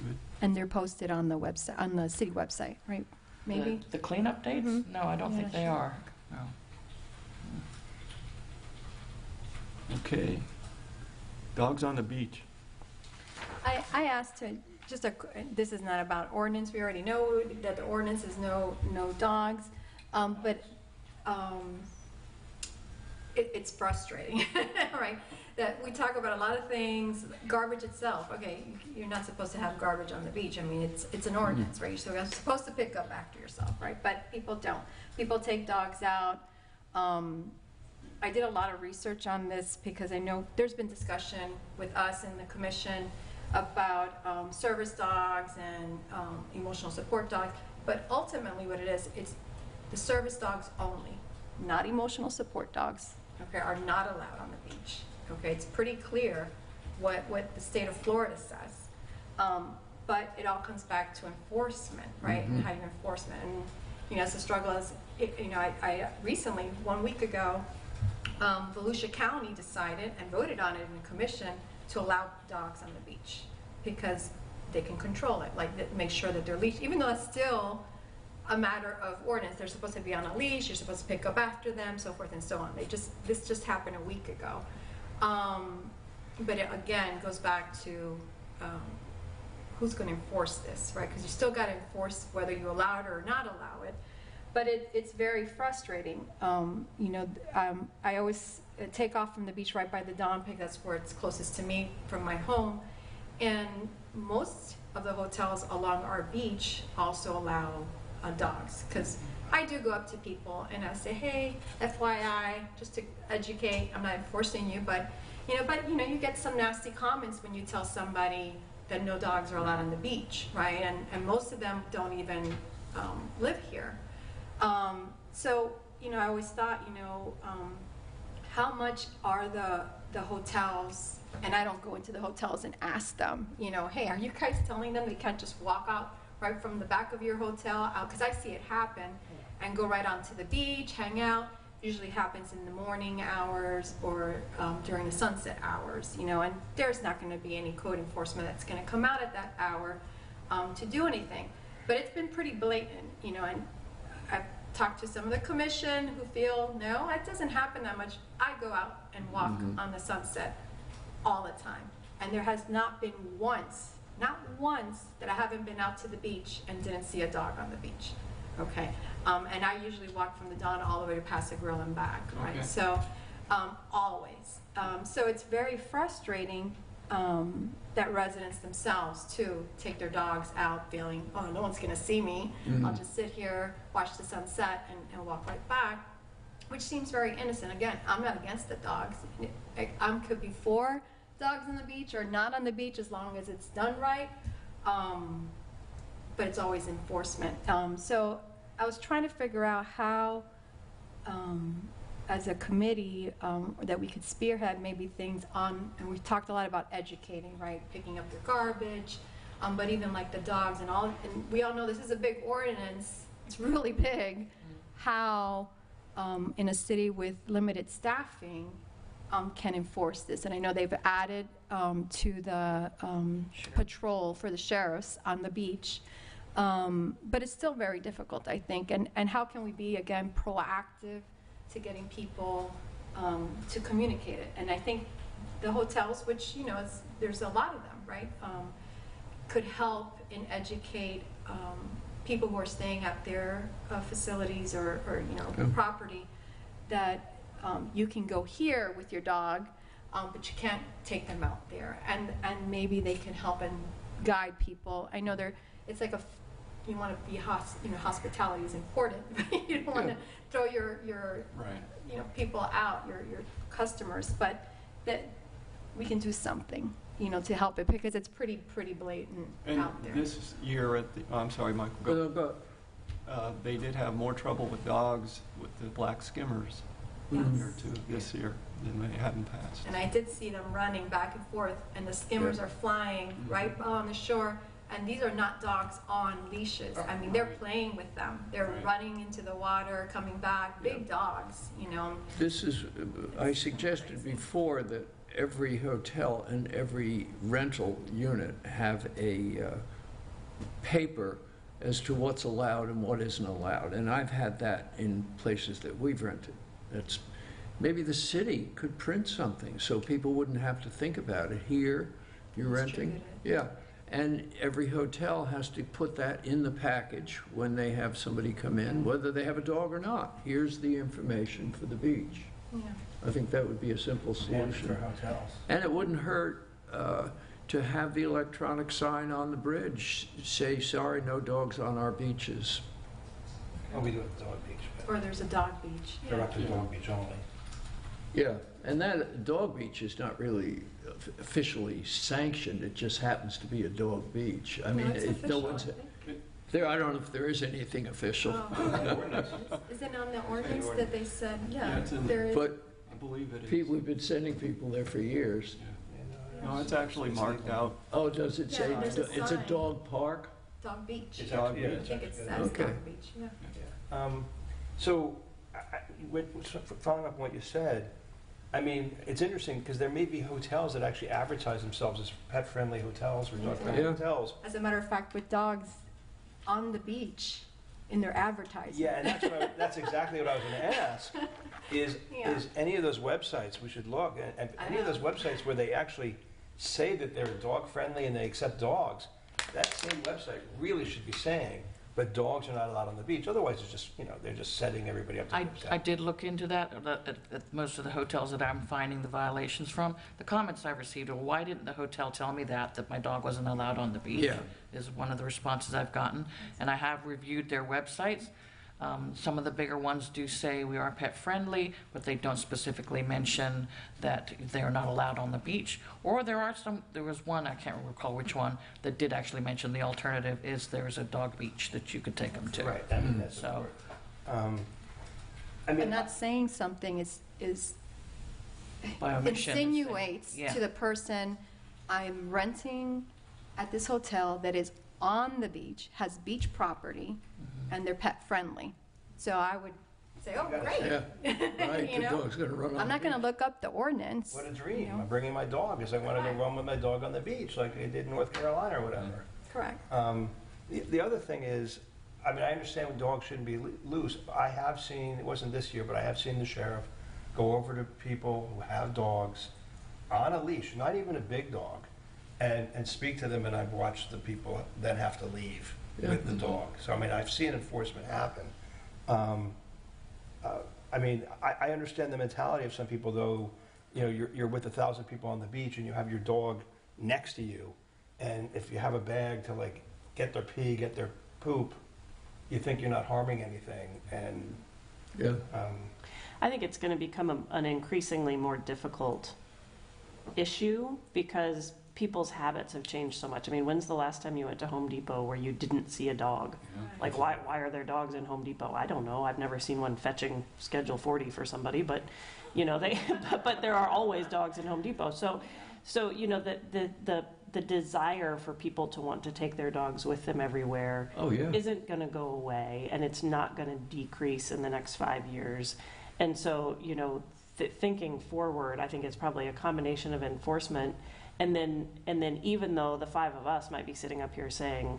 Good. And they're posted on the website, on the city website, right? Maybe? The cleanup dates? Mhm. No, I don't Yeah, think they sure. are. No. Okay. Dogs on the beach. I asked to, this is not about ordinance, we already know that the ordinance is no dogs, but it's frustrating, right? That we talk about a lot of things, garbage itself, okay, you're not supposed to have garbage on the beach, I mean, it's an ordinance, right? So you're supposed to pick up after yourself, right? But people don't. People take dogs out. I did a lot of research on this because I know there's been discussion with us and the commission about service dogs and emotional support dogs, but ultimately what it is, it's the service dogs only, not emotional support dogs, okay, are not allowed on the beach. Okay, it's pretty clear what the state of Florida says. But it all comes back to enforcement, right? And how you enforcement. And, it's a struggle. I recently, 1 week ago, Volusia County decided and voted on it in the commission to allow dogs on the beach because they can control it, like make sure that they're leashed, even though it's still a matter of ordinance. They're supposed to be on a leash, you're supposed to pick up after them, so forth and so on. This just happened a week ago. But it again goes back to who's going to enforce this, right? Because you still got to enforce whether you allow it or not allow it. But it's very frustrating. I always take off from the beach right by the Don Pig. That's where it's closest to me from my home. And most of the hotels along our beach also allow dogs. Because I do go up to people and I say, hey, FYI, just to educate, I'm not enforcing you, but you get some nasty comments when you tell somebody that no dogs are allowed on the beach, right? And most of them don't even live here. So, I always thought, how much are the hotels, and I don't go into the hotels and ask them, hey, are you guys telling them they can't just walk out right from the back of your hotel out? Because I see it happen, and go right onto the beach, hang out. Usually happens in the morning hours or during the sunset hours, and there's not going to be any code enforcement that's going to come out at that hour to do anything. But it's been pretty blatant, and I've talked to some of the commission who feel, no, it doesn't happen that much. I go out and walk on the sunset all the time. And there has not been not once that I haven't been out to the beach and didn't see a dog on the beach. Okay, and I usually walk from the dawn all the way to Paso Grill and back, right? Okay. So, always. So it's very frustrating that residents themselves, too, take their dogs out feeling, oh, no one's going to see me. I'll just sit here, watch the sunset, and walk right back, which seems very innocent. Again, I'm not against the dogs. I could be for dogs on the beach or not on the beach as long as it's done right. But it's always enforcement. So I was trying to figure out how, as a committee, that we could spearhead maybe things on, and we've talked a lot about educating, right? Picking up your garbage, but even like the dogs and all, and we all know this is a big ordinance, it's really big, how in a city with limited staffing can enforce this. And I know they've added to the patrol for the sheriffs on the beach. But it's still very difficult, I think. And how can we be, again, proactive to getting people to communicate it? And I think the hotels, which, there's a lot of them, right, could help and educate people who are staying at their facilities or property that you can go here with your dog, but you can't take them out there. And maybe they can help and guide people. I know it's like you want to be hospitality is important. You don't want to throw your Right. people out, your customers, but that we can do something, to help it, because it's pretty blatant And out there. this year I'm sorry, Michael, go. They did have more trouble with dogs with the black skimmers here too this year than they had in the past. And I did see them running back and forth, and the skimmers are flying right on the shore. And these are not dogs on leashes. I mean, they're playing with them. They're running into the water, coming back, big dogs, This is, I suggested before that every hotel and every rental unit have a paper as to what's allowed and what isn't allowed. And I've had that in places that we've rented. Maybe the city could print something so people wouldn't have to think about it. Here, you're renting. Yeah. And every hotel has to put that in the package when they have somebody come in, whether they have a dog or not. Here's the information for the beach. Yeah. I think that would be a simple solution. For hotels. And it wouldn't hurt to have the electronic sign on the bridge say, sorry, no dogs on our beaches. Oh, we do at the dog beach. Or there's a dog beach. They're up to dog beach only. Yeah, and that dog beach is not really officially sanctioned. It just happens to be a dog beach. I mean, it's no official, one's I think. there. I don't know if there is anything official. Is it on the ordinance that they said, Yeah, it's in there is? But I believe it is. we've been sending people there for years. No, it's actually marked out. Oh, does it say Yeah, there's a it's a sign. dog park? Dog beach. It's Dog actually- yeah, beach. I it's think it actually- says Okay. dog beach, yeah. So, following up on what you said, I mean, it's interesting because there may be hotels that actually advertise themselves as pet-friendly hotels or dog-friendly Yeah. hotels. As a matter of fact, with dogs on the beach in their advertising. Yeah, and that's exactly what I was going to ask. Is any of those websites we should look and any of those websites where they actually say that they're dog-friendly and they accept dogs? That same website really should be saying but dogs are not allowed on the beach. Otherwise, it's just, they're just setting everybody up to I be upset. did look into that, at most of the hotels that I'm finding the violations from. The comments I've received are, why didn't the hotel tell me that my dog wasn't allowed on the beach? Yeah. Is one of the responses I've gotten. And I have reviewed their websites. Some of the bigger ones do say we are pet friendly, but they don't specifically mention that they are not allowed on the beach. Or there was one, I can't recall which one, that did actually mention the alternative is there's a dog beach that you could take them to. Right, I mean, that's So- important. But not saying something is By omission. insinuates Yeah. to the person, I'm renting at this hotel that is on the beach, has beach property, and they're pet friendly. So I would say, oh, great. Yeah, right, You the know? dog's gonna run on the I'm not going to beach. look up the ordinance. What a dream. you know? I'm bringing my dog because I wanted to run with my dog on the beach like I did in North Carolina or whatever. Correct. The other thing is, I understand dogs shouldn't be loose. I have seen, it wasn't this year, but I have seen the sheriff go over to people who have dogs on a leash, not even a big dog, and speak to them, and I've watched the people then have to leave with the dog. So, I've seen enforcement happen. I understand the mentality of some people, though. You're with 1,000 people on the beach, and you have your dog next to you, and if you have a bag to, get their pee, get their poop, you think you're not harming anything, and Yeah, I think it's going to become an increasingly more difficult issue because people's habits have changed so much. When's the last time you went to Home Depot where you didn't see a dog? Like, why are there dogs in Home Depot? I don't know. I've never seen one fetching Schedule 40 for somebody, but, but there are always dogs in Home Depot. So the desire for people to want to take their dogs with them everywhere oh, yeah. isn't going to go away, and it's not going to decrease in the next 5 years. And so, thinking forward, I think it's probably a combination of enforcement, and then even though the five of us might be sitting up here saying,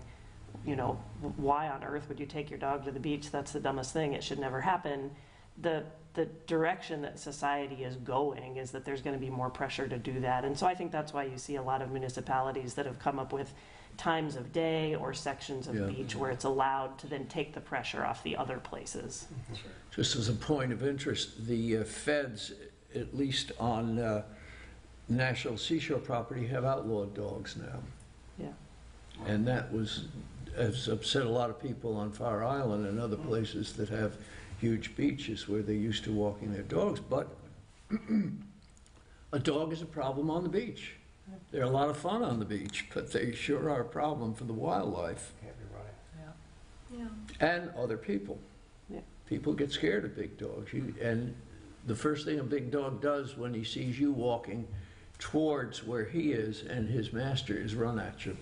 why on earth would you take your dog to the beach? That's the dumbest thing. It should never happen. The direction that society is going is that there's going to be more pressure to do that. And so I think that's why you see a lot of municipalities that have come up with times of day or sections of Yeah. beach where it's allowed to then take the pressure off the other places. Just as a point of interest, the feds, at least on national seashore property, have outlawed dogs now. Yeah. And that has upset a lot of people on Fire Island and other places that have huge beaches where they're used to walking their dogs. But a dog is a problem on the beach. They're a lot of fun on the beach, but they sure are a problem for the wildlife can't be running. Yeah. and other people. Yeah. People get scared of big dogs. And the first thing a big dog does when he sees you walking towards where he is and his master is run at you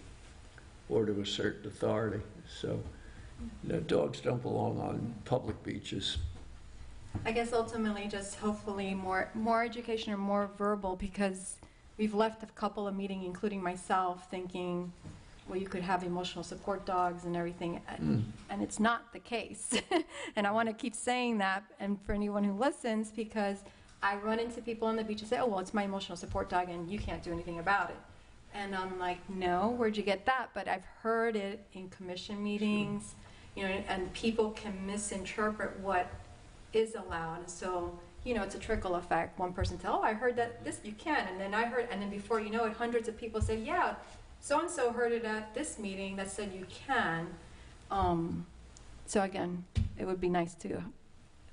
or to assert authority. So dogs don't belong on public beaches. I guess ultimately just hopefully more education or more verbal, because we've left a couple of meetings, including myself, thinking, well, you could have emotional support dogs and everything, and it's not the case. And I want to keep saying that, and for anyone who listens, because I run into people on the beach and say, oh, well, it's my emotional support dog and you can't do anything about it. And I'm like, no, where'd you get that? But I've heard it in commission meetings, and people can misinterpret what is allowed. And so, it's a trickle effect. One person says, oh, I heard that this you can. And then I heard, and then before you know it, hundreds of people said, yeah, so-and-so heard it at this meeting that said you can. So again, it would be nice to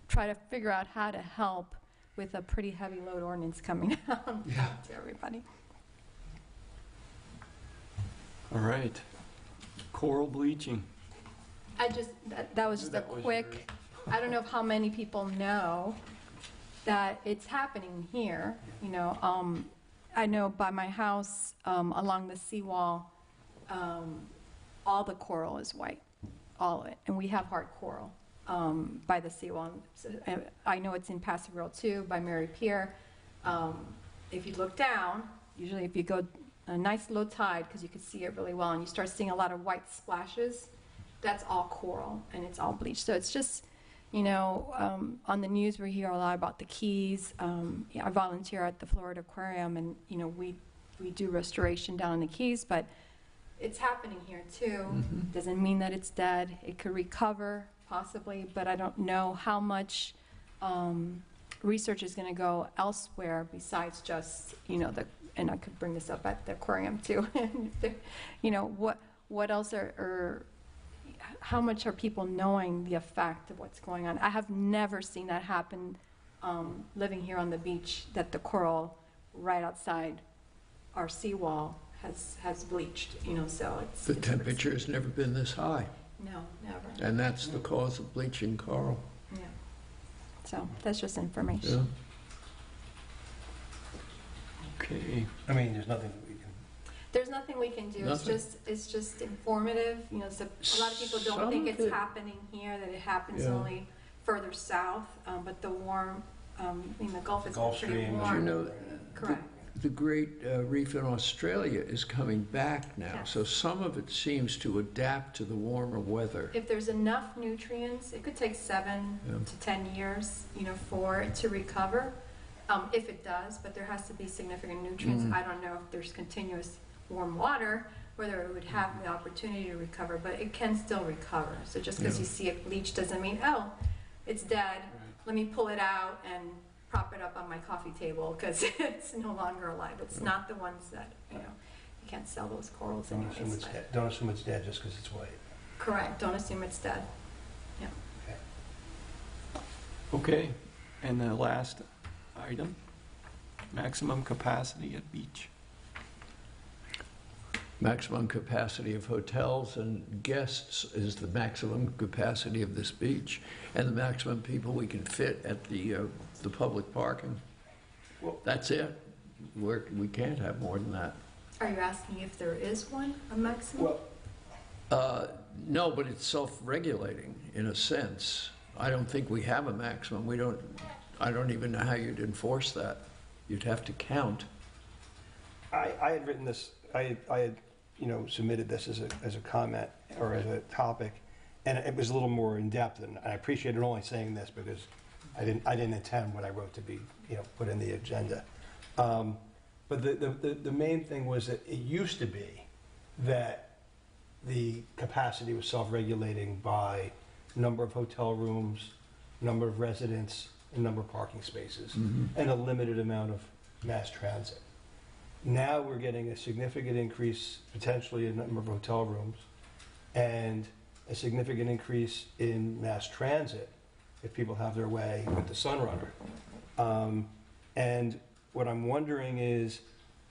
try to figure out how to help with a pretty heavy load ordinance coming out to everybody. All right. Coral bleaching. That was just a quick, I don't know how many people know that it's happening here, I know by my house, along the seawall, all the coral is white, all of it, and we have hard coral by the seawall. So, I know it's in Passive World too, by Mary Pier. If you look down, usually if you go a nice low tide, because you can see it really well, and you start seeing a lot of white splashes, that's all coral, and it's all bleached. So it's just, on the news we hear a lot about the Keys. I volunteer at the Florida Aquarium, and we do restoration down in the Keys, but it's happening here too. Doesn't mean that it's dead. It could recover possibly, but I don't know how much research is going to go elsewhere besides just, and I could bring this up at the aquarium too. What else how much are people knowing the effect of what's going on? I have never seen that happen living here on the beach, that the coral right outside our seawall has bleached, so it's... The temperature has never been this high, No, never. and that's the cause of bleaching coral. Yeah. So that's just information. Yeah. Okay. I mean, there's nothing that we can, There's nothing we can do. Nothing. It's just informative. So a lot of people don't Some think of it's it- happening here, that it happens Yeah. only further south. But the warm, the Gulf is Gulf pretty Stream, warm. Correct. The great reef in Australia is coming back now, Yes. so some of it seems to adapt to the warmer weather. If there's enough nutrients, it could take 7 Yeah. to 10 years, for it to recover. If it does, but there has to be significant nutrients. I don't know if there's continuous warm water, whether it would have the opportunity to recover, but it can still recover. So just because Yeah. you see it bleached doesn't mean, oh, it's dead. Let me pull it out and prop it up on my coffee table because it's no longer alive. It's not the ones that, you can't sell those corals don't assume anyways. it's dead, don't assume it's dead just because it's white. Correct. Don't assume it's dead. Okay, and the last item, maximum capacity at beach. Maximum capacity of hotels and guests is the maximum capacity of this beach, and the maximum people we can fit at the public parking. Well- That's it. We can't have more than that. Are you asking if there is one, a maximum? No, but it's self-regulating in a sense. I don't think we have a maximum. I don't even know how you'd enforce that. You'd have to count. I had written this, I had, submitted this as a comment or as a topic, and it was a little more in-depth, and I appreciate it only saying this because I didn't intend what I wrote to be, put in the agenda. But the main thing was that it used to be that the capacity was self-regulating by number of hotel rooms, number of residents, and number of parking spaces, and a limited amount of mass transit. Now we're getting a significant increase, potentially, in number of hotel rooms, and a significant increase in mass transit if people have their way with the Sunrunner. And what I'm wondering is,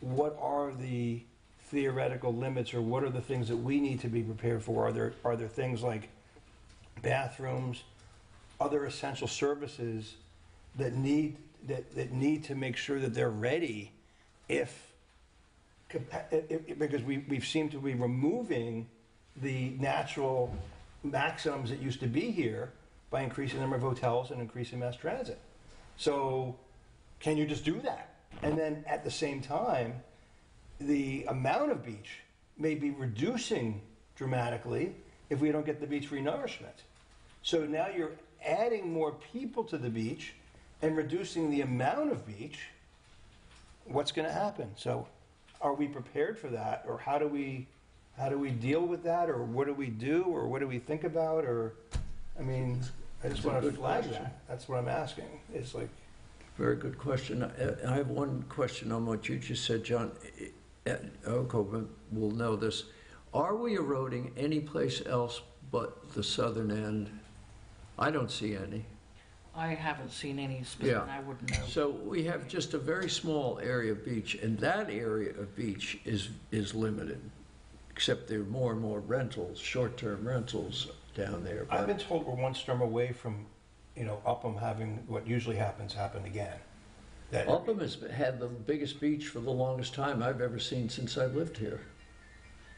what are the theoretical limits, or what are the things that we need to be prepared for? Are there things like bathrooms, other essential services that need to make sure that they're ready because we've seemed to be removing the natural maximums that used to be here by increasing the number of hotels and increasing mass transit. So can you just do that? And then at the same time, the amount of beach may be reducing dramatically if we don't get the beach renourishment. So now you're adding more people to the beach and reducing the amount of beach. What's going to happen? So are we prepared for that, or how do we deal with that, or what do we do, or what do we think about, or I just want to flag that. That's what I'm asking. It's like, Very good question. I have one question on what you just said, John. Oko will know this. Are we eroding any place else but the southern end? I don't see any. I haven't seen any specific, Yeah. I wouldn't know. So we have just a very small area of beach, and that area of beach is limited, except there are more and more rentals, short-term rentals down there. I've But been told we're one storm away from, Upham having what usually happen again. That Upham has had the biggest beach for the longest time I've ever seen since I've lived here.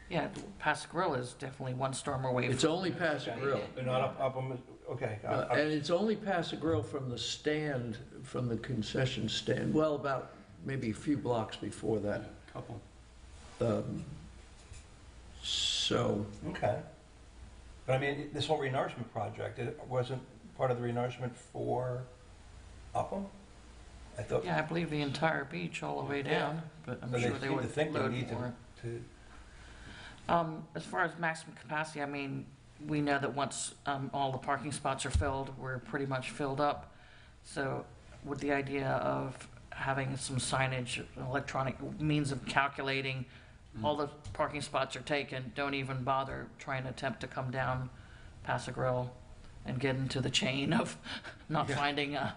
Yeah, Paso Grill is definitely one storm away. It's only Paso Grill. They're not Upham. Okay. And it's only Paso Grill from the stand, from the concession stand, well, about maybe a few blocks before that. Couple. So, Okay. But this whole renourishment project, it wasn't part of the renourishment for Upham? I thought. Yeah, I believe the entire beach all the way down, but I'm But sure they they seem would to think they load need more. to As far as maximum capacity, I mean, we know that once all the parking spots are filled, we're pretty much filled up. So with the idea of having some signage, electronic means of calculating all the parking spots are taken, don't even bother trying to attempt to come down Paso Grill and get into the chain of not finding a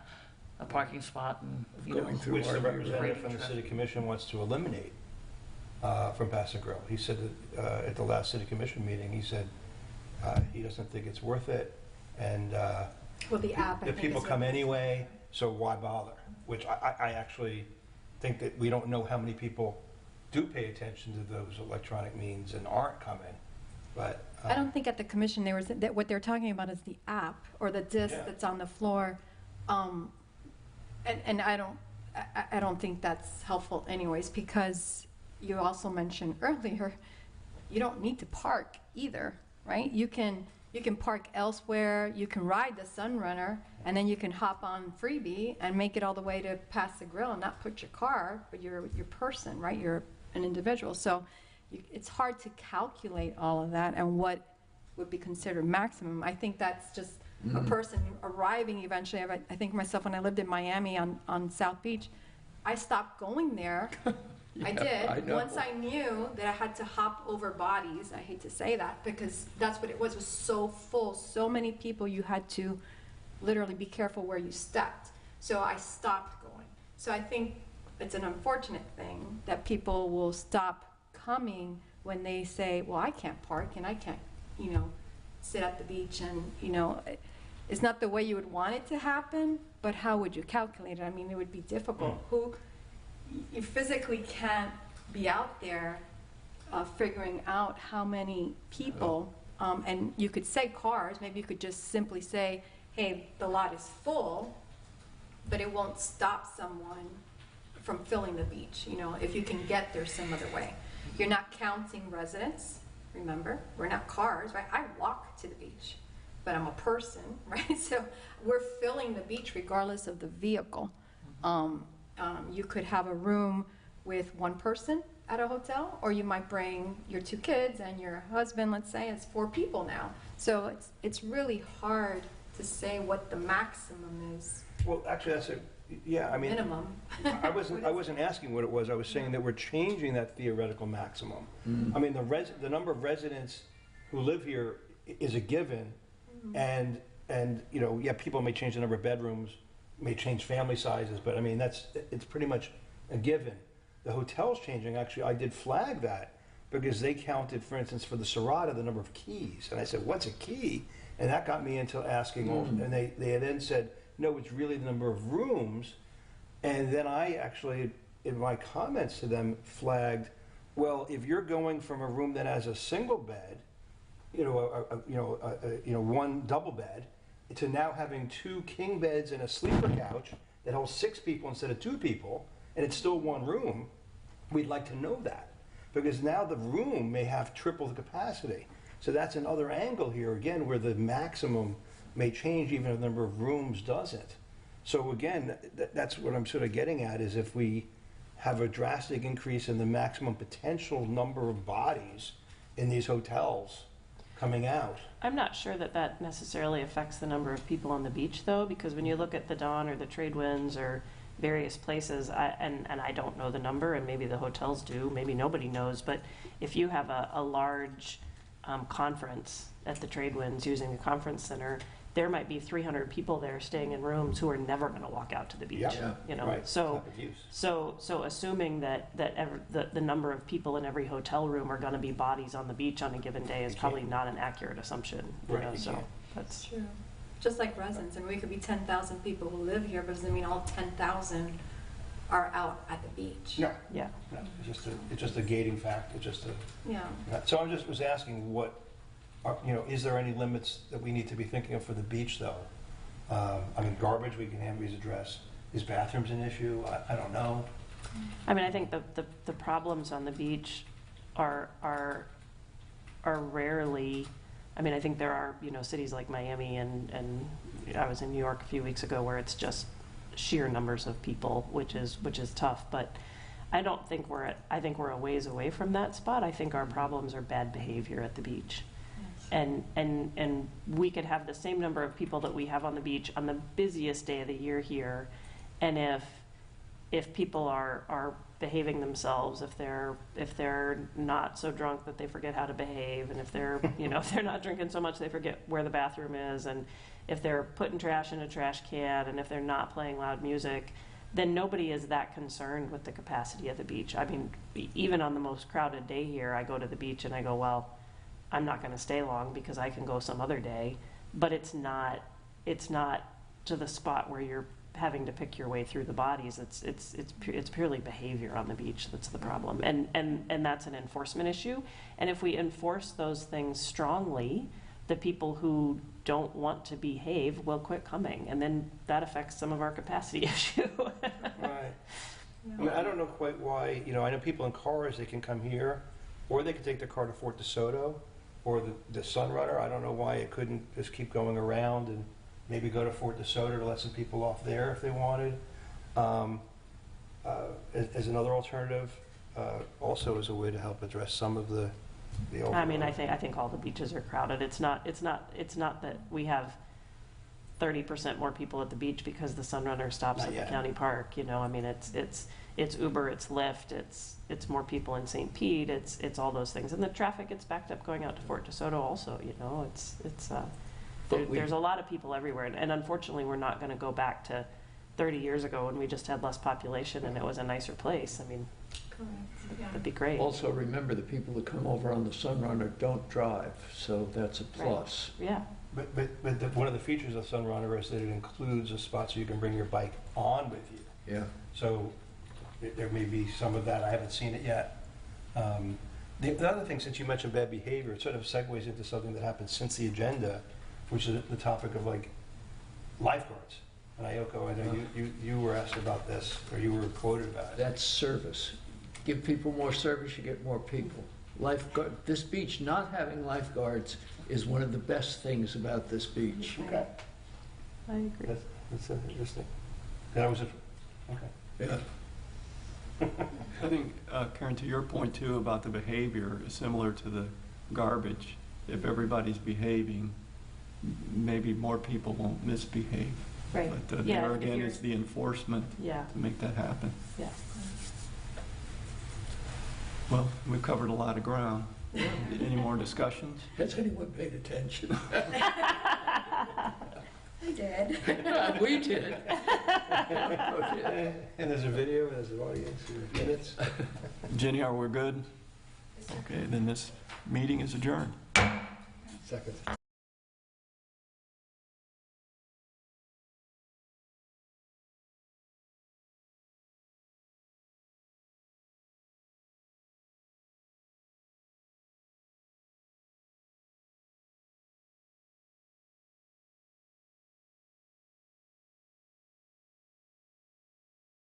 parking spot and, you know. Which the representative from the city commission wants to eliminate from Paso Grill. He said that at the last city commission meeting, he said he doesn't think it's worth it, and Well, the app, I the think, people is come what- anyway, so why bother? Which I actually think that we don't know how many people do pay attention to those electronic means and aren't coming, but. I don't think at the commission, there was, that what they're talking about is the app or the disc Yeah. that's on the floor. And I don't think that's helpful anyways, because you also mentioned earlier, you don't need to park either, right? You can park elsewhere, you can ride the Sunrunner, and then you can hop on Freebie and make it all the way to Paso Grill and not put your car, but your person, right? You're an individual. So it's hard to calculate all of that and what would be considered maximum. I think that's just a person arriving eventually. I think myself, when I lived in Miami on South Beach, I stopped going there. I did. I know. Once I knew that I had to hop over bodies, I hate to say that, because that's what it was so full, so many people, you had to literally be careful where you stepped. So I stopped going. So I think it's an unfortunate thing that people will stop coming when they say, well, I can't park and I can't, sit at the beach, and, it's not the way you would want it to happen, but how would you calculate it? I mean, it would be difficult. You physically can't be out there figuring out how many people, and you could say cars, maybe you could just simply say, hey, the lot is full, but it won't stop someone from filling the beach, if you can get there some other way. You're not counting residents, remember? We're not cars, right? I walk to the beach, but I'm a person, right? So we're filling the beach regardless of the vehicle. You could have a room with one person at a hotel, or you might bring your 2 kids and your husband, let's say. It's 4 people now. So it's really hard to say what the maximum is, Well, actually, I mean. minimum. I wasn't asking what it was. I was saying that we're changing that theoretical maximum. I mean, the number of residents who live here is a given, and people may change the number of bedrooms, may change family sizes, but I mean, it's pretty much a given. The hotel's changing. Actually, I did flag that because they counted, for instance, for the Serrata, the number of keys, and I said, "What's a key?" And that got me into asking, and they then said, "No, it's really the number of rooms." And then I actually, in my comments to them, flagged, well, if you're going from a room that has a single bed, one double bed, to now having 2 king beds and a sleeper couch that holds 6 people instead of 2 people, and it's still one room, we'd like to know that. Because now the room may have triple the capacity. So that's another angle here, again, where the maximum may change even if the number of rooms doesn't. So again, that's what I'm sort of getting at, is if we have a drastic increase in the maximum potential number of bodies in these hotels coming out. I'm not sure that necessarily affects the number of people on the beach, though, because when you look at the Dawn or the Tradewinds or various places, and I don't know the number, and maybe the hotels do, maybe nobody knows, but if you have a large conference at the Tradewinds using the conference center, there might be 300 people there staying in rooms who are never going to walk out to the beach. Yeah, right. So Type of use. so assuming that the number of people in every hotel room are going to be bodies on the beach on a given day is probably not an accurate assumption. Right, you So can't. that's True. Just like residents, and we could be 10,000 people who live here, but doesn't mean all 10,000 are out at the beach. No, yeah. no, it's just a gating factor, Yeah. So I was asking is there any limits that we need to be thinking of for the beach, though? I mean, garbage, we can always address. Is bathrooms an issue? I don't know. I mean, I think the problems on the beach are rarely. I mean, I think there are cities like Miami and I was in New York a few weeks ago where it's just sheer numbers of people, which is tough. But I don't think I think we're a ways away from that spot. I think our problems are bad behavior at the beach. And we could have the same number of people that we have on the beach on the busiest day of the year here. And if people are behaving themselves, if they're not so drunk that they forget how to behave, and if they're, if they're not drinking so much they forget where the bathroom is, and if they're putting trash in a trash can, and if they're not playing loud music, then nobody is that concerned with the capacity of the beach. I mean, even on the most crowded day here, I go to the beach and I go, well, I'm not going to stay long because I can go some other day. But it's not to the spot where you're having to pick your way through the bodies. It's purely behavior on the beach that's the problem, and that's an enforcement issue. And if we enforce those things strongly, the people who don't want to behave will quit coming, and then that affects some of our capacity issue. Right. I mean, I don't know quite why, I know people in cars, they can come here, or they could take their car to Fort DeSoto, or the Sunrunner. I don't know why it couldn't just keep going around and maybe go to Fort DeSoto to let some people off there if they wanted. As another alternative, also as a way to help address some of the overload. I mean, I think all the beaches are crowded. It's not that we have 30% more people at the beach because the Sunrunner stops Not at yet. the county park. I mean, it's Uber, it's Lyft, it's more people in St. Pete, it's all those things, and the traffic gets backed up going out to Fort DeSoto also. There's a lot of people everywhere, and unfortunately, we're not going to go back to 30 years ago when we just had less population and it was a nicer place. I mean, Correct, yeah. that'd be great. Also, remember, the people that come over on the Sunrunner don't drive, so that's a plus. Yeah. But one of the features of Sunrunner is that it includes a spot so you can bring your bike on with you. Yeah. So there may be some of that. I haven't seen it yet. The other thing, since you mentioned bad behavior, it sort of segues into something that happened since the agenda, which is the topic of lifeguards. And Ayoko, I know you were asked about this, or you were quoted about it. That's service. Give people more service, you get more people. This beach not having lifeguards is one of the best things about this beach. Okay. I agree. That's interesting. That was it. Okay. Yeah. I think, Karen, to your point too about the behavior, is similar to the garbage. If everybody's behaving, maybe more people won't misbehave. Right. But Yeah, there if again you're- is the enforcement Yeah. to make that happen. Yeah. Well, we've covered a lot of ground. Any more discussions? Has anyone paid attention? I did. We did. And there's a video, there's an audience, there's minutes. Jenny, are we good? Okay, then this meeting is adjourned. Second.